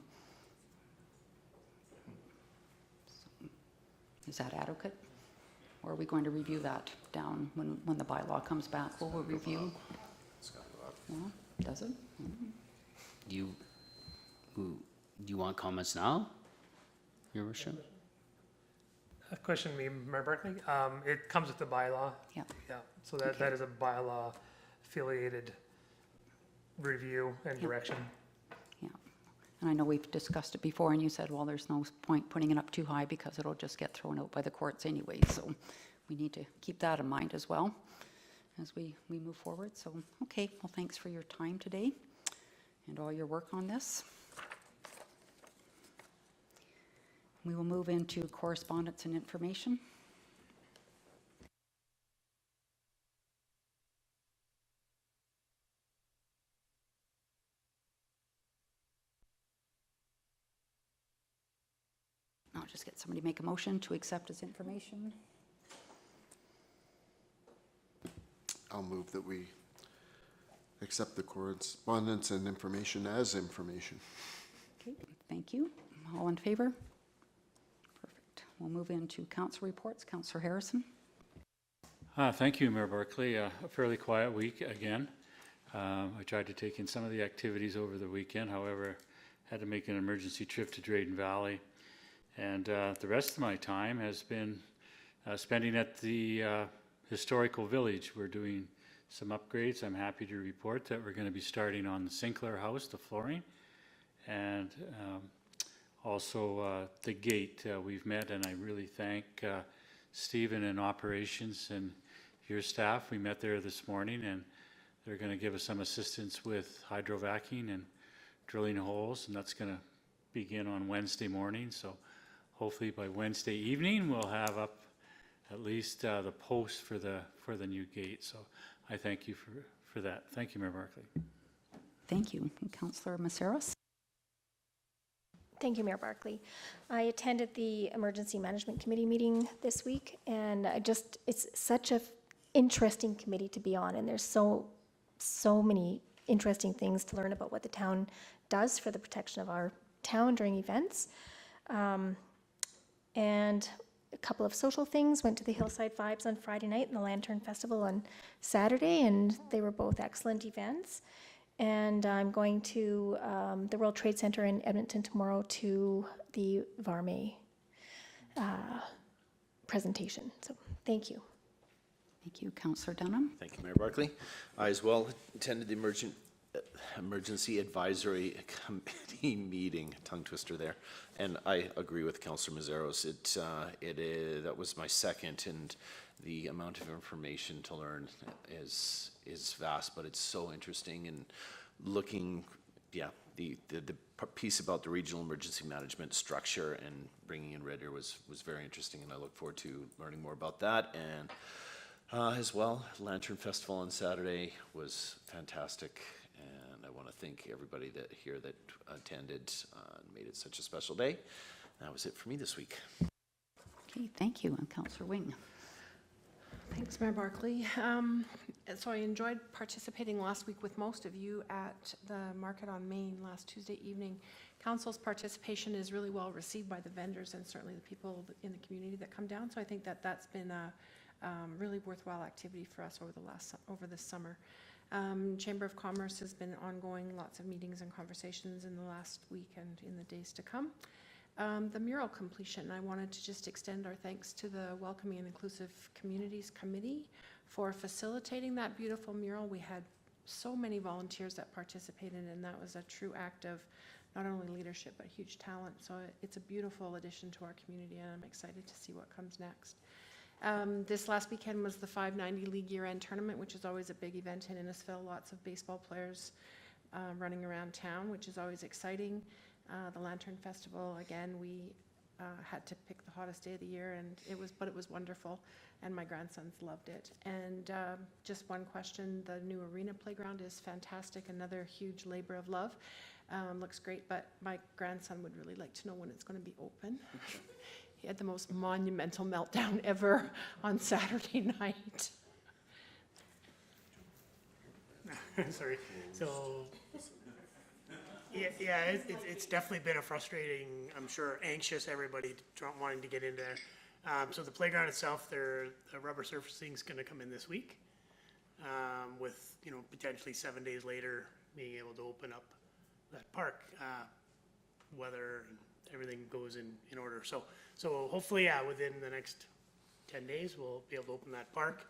So, is that adequate? Or are we going to review that down when the bylaw comes back? Will we review? Well, does it? Mm-hmm. Do you want comments now, Your Worship? A question, Mayor Barkley. It comes with the bylaw. Yeah. Yeah. So that is a bylaw affiliated review and direction. Yeah. And I know we've discussed it before, and you said, well, there's no point putting it up too high because it'll just get thrown out by the courts anyway. So we need to keep that in mind as well as we move forward. So, okay, well, thanks for your time today and all your work on this. We will move into correspondence and information. I'll just get somebody to make a motion to accept as information. I'll move that we accept the correspondence and information as information. Okay, thank you. All in favor? Perfect. We'll move into council reports. Councillor Harrison. Thank you, Mayor Barkley. A fairly quiet week again. I tried to take in some of the activities over the weekend. However, had to make an emergency trip to Drayton Valley. And the rest of my time has been spending at the historical village. We're doing some upgrades. I'm happy to report that we're going to be starting on the Sinclair House, the flooring, and also the gate. We've met, and I really thank Stephen in operations and your staff. We met there this morning, and they're going to give us some assistance with hydrovacing and drilling holes, and that's going to begin on Wednesday morning. So hopefully by Wednesday evening, we'll have up at least the post for the new gate. So I thank you for that. Thank you, Mayor Barkley. Thank you. And Councillor Maceras. Thank you, Mayor Barkley. I attended the Emergency Management Committee meeting this week, and it's such an interesting committee to be on, and there's so many interesting things to learn about what the town does for the protection of our town during events. And a couple of social things. Went to the Hillside Vibes on Friday night and the Lantern Festival on Saturday, and they were both excellent events. And I'm going to the World Trade Center in Edmonton tomorrow to the Varme presentation. So thank you. Thank you, Councillor Dunham. Thank you, Mayor Barkley. I as well attended the Emergency Advisory Committee meeting, tongue twister there, and I agree with Councillor Mazeros. That was my second, and the amount of information to learn is vast, but it's so interesting. And looking, yeah, the piece about the regional emergency management structure and bringing in Red Deer was very interesting, and I look forward to learning more about that. And as well, Lantern Festival on Saturday was fantastic, and I want to thank everybody here that attended and made it such a special day. That was it for me this week. Okay, thank you. And Councillor Wing. Thanks, Mayor Barkley. So I enjoyed participating last week with most of you at the Market on Main last Tuesday evening. Council's participation is really well received by the vendors and certainly the people in the community that come down. So I think that that's been a really worthwhile activity for us over this summer. Chamber of Commerce has been ongoing, lots of meetings and conversations in the last week and in the days to come. The mural completion, I wanted to just extend our thanks to the Welcoming and Inclusive Communities Committee for facilitating that beautiful mural. We had so many volunteers that participated, and that was a true act of not only leadership but huge talent. So it's a beautiful addition to our community, and I'm excited to see what comes next. This last weekend was the 590 League year-end tournament, which is always a big event in Innisfil. Lots of baseball players running around town, which is always exciting. The Lantern Festival, again, we had to pick the hottest day of the year, and it was wonderful, and my grandsons loved it. And just one question, the new arena playground is fantastic, another huge labor of love. Looks great, but my grandson would really like to know when it's going to be open. He had the most monumental meltdown ever on Saturday night. Sorry. So, yeah, it's definitely been a frustrating, I'm sure, anxious, everybody wanting to get in there. So the playground itself, the rubber surfacing is going to come in this week, with, potentially 7 days later being able to open up that park, weather and everything goes in order. So hopefully, within the next 10 days, we'll be able to open that park.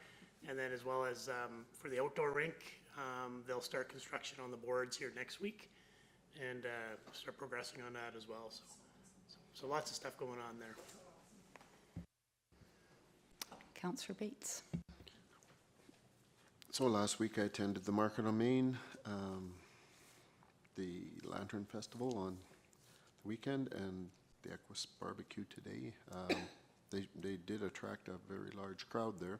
And then as well as for the outdoor rink, they'll start construction on the boards here next week and start progressing on that as well. So lots of stuff going on there. Councillor Bates. So last week I attended the Market on Main, the Lantern Festival on the weekend, and the Equus Barbecue today. They did attract a very large crowd there.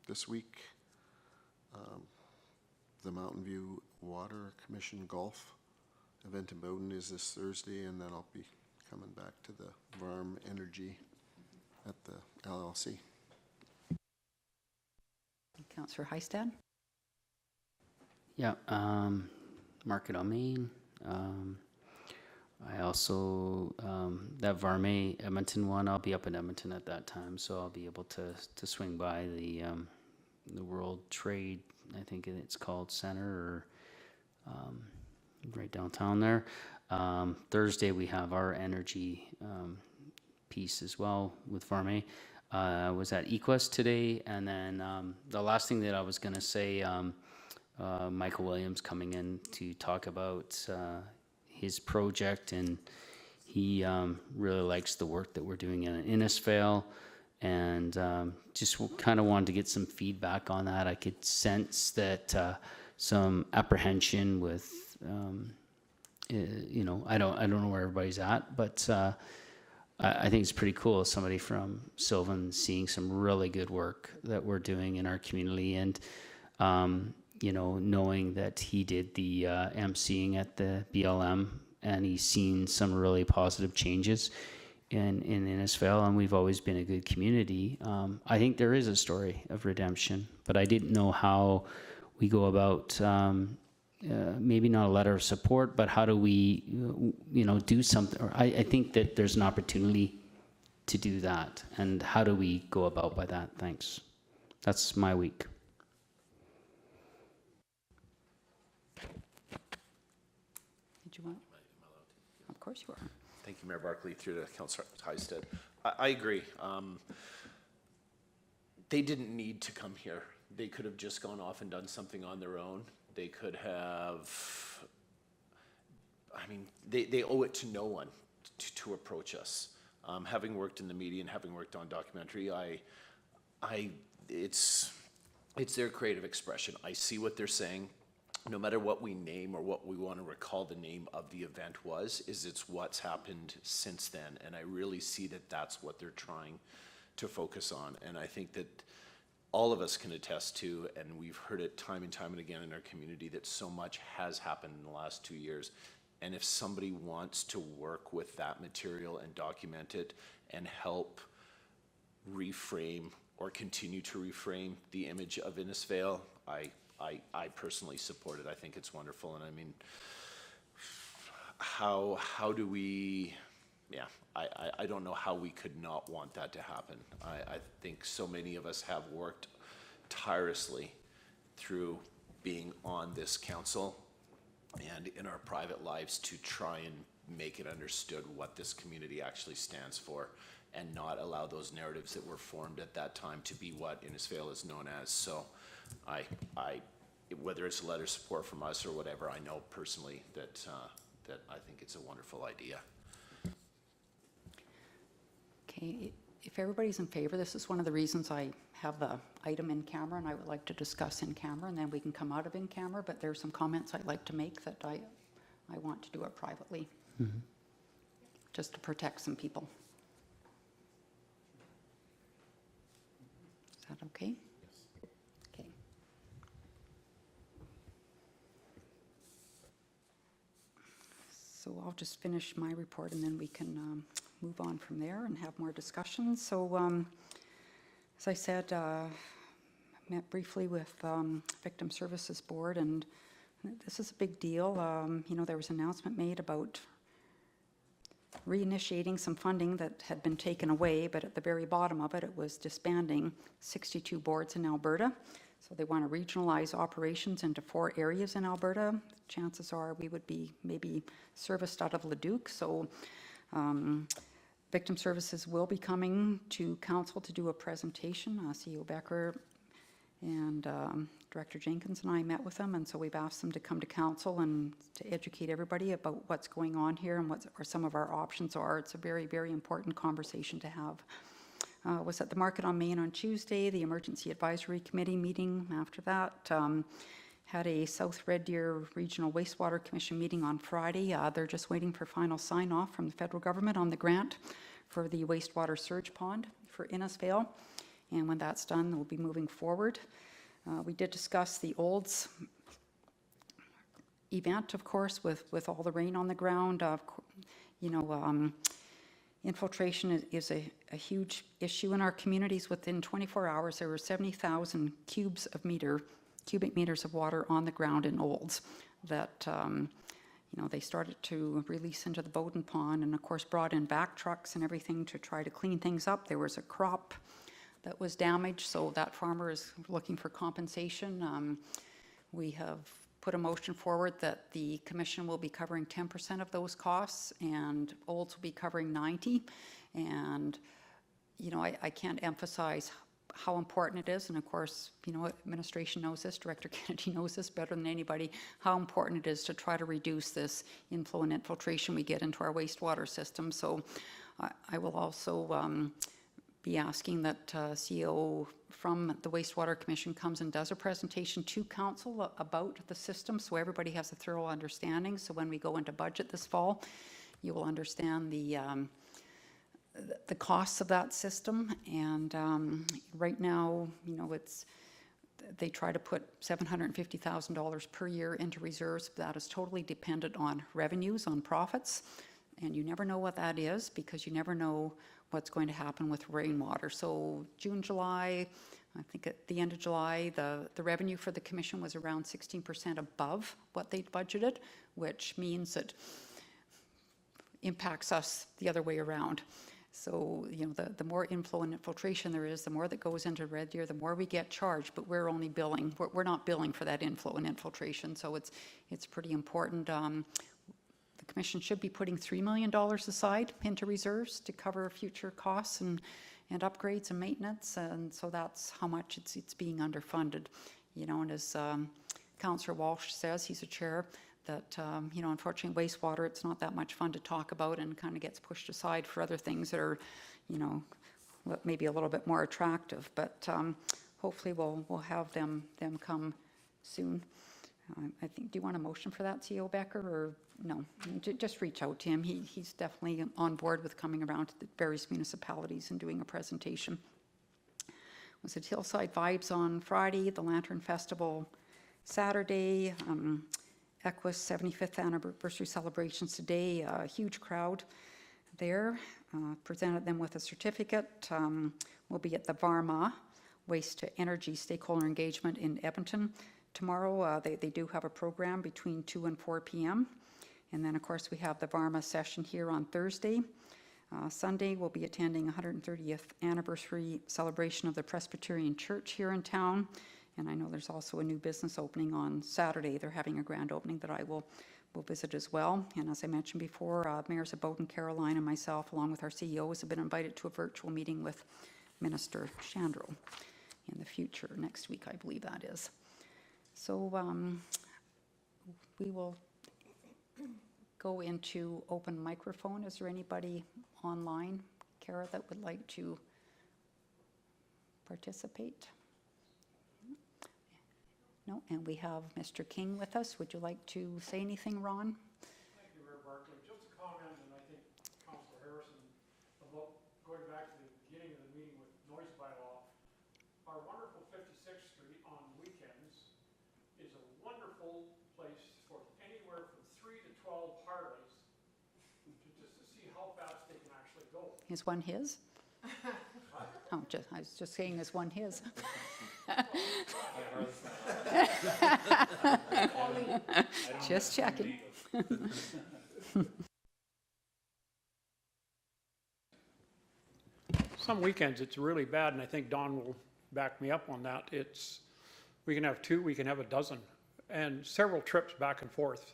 This week, the Mountain View Water Commission Golf event in Bowden is this Thursday, and then I'll be coming back to the Varm Energy at the LLC. Councillor Heistad. Yeah, Market on Main. I also, that Varme Edmonton one, I'll be up in Edmonton at that time, so I'll be able to swing by the World Trade, I think it's called, Center, or right downtown there. Thursday we have our energy piece as well with Varme. I was at Equus today, and then the last thing that I was going to say, Michael Williams coming in to talk about his project, and he really likes the work that we're doing in Innisfail, and just kind of wanted to get some feedback on that. I could sense that some apprehension with, I don't know where everybody's at, but I think it's pretty cool. Somebody from Sylvan seeing some really good work that we're doing in our community, and knowing that he did the emceeing at the BLM, and he's seen some really positive changes in Innisfail, and we've always been a good community. I think there is a story of redemption, but I didn't know how we go about, maybe not a letter of support, but how do we, do something? Or I think that there's an opportunity to do that? And how do we go about by that? Thanks. That's my week. Did you want? Of course you are. Thank you, Mayor Barkley, through to Councillor Hysted. I agree. They didn't need to come here. They could have just gone off and done something on their own. They could have, I mean, they owe it to no one to approach us. Having worked in the media and having worked on documentary, it's their creative expression. I see what they're saying. No matter what we name or what we want to recall the name of the event was, it's what's happened since then. And I really see that that's what they're trying to focus on. And I think that all of us can attest to, and we've heard it time and time and again in our community, that so much has happened in the last 2 years. And if somebody wants to work with that material and document it and help reframe or continue to reframe the image of Innisfail, I personally support it. I think it's wonderful. And I mean, how do we, yeah, I don't know how we could not want that to happen. I think so many of us have worked tirelessly through being on this council and in our private lives to try and make it understood what this community actually stands for and not allow those narratives that were formed at that time to be what Innisfail is known as. So whether it's a letter of support from us or whatever, I know personally that I think it's a wonderful idea. Okay, if everybody's in favor, this is one of the reasons I have the item in camera, and I would like to discuss in camera, and then we can come out of in camera, but there's some comments I'd like to make that I want to do it privately, just to protect some people. Is that okay? Yes. Okay. So I'll just finish my report, and then we can move on from there and have more discussions. So as I said, met briefly with Victim Services Board, and this is a big deal. You know, there was an announcement made about reinitiating some funding that had been taken away, but at the very bottom of it, it was disbanding 62 boards in Alberta. So they want to regionalize operations into 4 areas in Alberta. Chances are we would be maybe serviced out of Leduc. So Victim Services will be coming to council to do a presentation. CEO Becker and Director Jenkins and I met with them, and so we've asked them to come to council and to educate everybody about what's going on here and what some of our options are. It's a very, very important conversation to have. Was at the Market on Main on Tuesday, the Emergency Advisory Committee meeting after that. Had a South Red Deer Regional Wastewater Commission meeting on Friday. They're just waiting for final sign-off from the federal government on the grant for the wastewater surge pond for Innisfail. And when that's done, we'll be moving forward. We did discuss the Olds event, of course, with all the rain on the ground. You know, infiltration is a huge issue in our communities. Within 24 hours, there were 70,000 cubic meters of water on the ground in Olds that, you know, they started to release into the Bowden Pond, and of course brought in back trucks and everything to try to clean things up. There was a crop that was damaged, so that farmer is looking for compensation. We have put a motion forward that the commission will be covering 10% of those costs, and Olds will be covering 90%. And, you know, I can't emphasize how important it is, and of course, you know, administration knows this, Director Kennedy knows this better than anybody, how important it is to try to reduce this inflow and infiltration we get into our wastewater system. So I will also be asking that CEO from the Wastewater Commission comes and does a presentation to council about the system, so everybody has a thorough understanding. So when we go into budget this fall, you will understand the costs of that system. And right now, you know, they try to put $750,000 per year into reserves. That is totally dependent on revenues, on profits, and you never know what that is because you never know what's going to happen with rainwater. So June, July, I think at the end of July, the revenue for the commission was around 16% above what they'd budgeted, which means it impacts us the other way around. So, you know, the more inflow and infiltration there is, the more that goes into Red Deer, the more we get charged, but we're only billing, we're not billing for that inflow and infiltration, so it's pretty important. The commission should be putting $3 million aside into reserves to cover future costs and upgrades and maintenance, and so that's how much it's being underfunded. You know, and as Councillor Walsh says, he's a chair, that, you know, unfortunately wastewater, it's not that much fun to talk about and kind of gets pushed aside for other things that are, you know, maybe a little bit more attractive, but hopefully we'll have them come soon. I think, do you want a motion for that, CEO Becker, or no? Just reach out to him. He's definitely on board with coming around to the various municipalities and doing a presentation. Was it Hillside Vibes on Friday, the Lantern Festival Saturday, Equus 75th anniversary celebrations today, a huge crowd there. Presented them with a certificate. We'll be at the Varma Waste to Energy Stakeholder Engagement in Edmonton tomorrow. They do have a program between 2 and 4 p.m. And then, of course, we have the Varma session here on Thursday. Sunday, we'll be attending 130th anniversary celebration of the Presbyterian Church here in town. And I know there's also a new business opening on Saturday. They're having a grand opening that I will visit as well. And as I mentioned before, Mayors of Bowden, Caroline, and myself, along with our CEOs, have been invited to a virtual meeting with Minister Shandro in the future, next week, I believe that is. So we will go into open microphone. Is there anybody online, Kara, that would like to participate? No, and we have Mr. King with us. Would you like to say anything, Ron? Thank you, Mayor Barclay. Just a comment, and I think Councillor Harrison, about going back to the beginning of the meeting with noise bylaw. Our wonderful 56th Street on weekends is a wonderful place for anywhere from 3 to 12 Harleys just to see how fast they can actually go. Is one his? Oh, I was just saying, is one his? Just checking. Some weekends it's really bad, and I think Don will back me up on that. We can have 2, we can have a dozen, and several trips back and forth.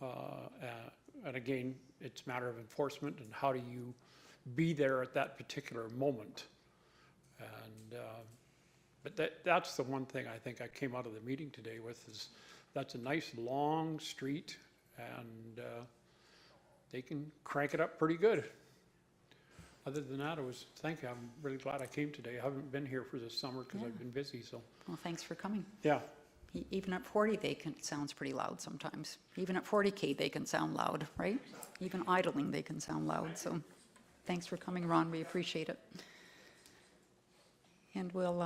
And again, it's a matter of enforcement and how do you be there at that particular moment. And but that's the one thing I think I came out of the meeting today with, is that's a nice long street, and they can crank it up pretty good. Other than that, thank you. I'm really glad I came today. I haven't been here for this summer because I've been busy. So. Well, thanks for coming. Yeah. Even at 40, sounds pretty loud sometimes. Even at 40K, they can sound loud, right? Even idling, they can sound loud. So thanks for coming, Ron. We appreciate it. And will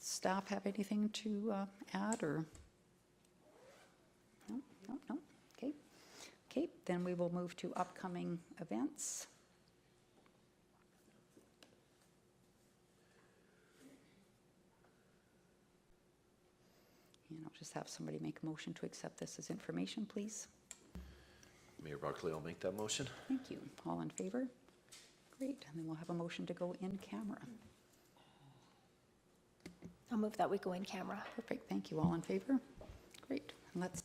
staff have anything to add, or? No. Okay, then we will move to upcoming events. And I'll just have somebody make a motion to accept this as information, please. Mayor Barclay, I'll make that motion. Thank you. All in favor? Great. And then we'll have a motion to go in camera. I'll move that we go in camera. Perfect. Thank you. All in favor? Great. And let's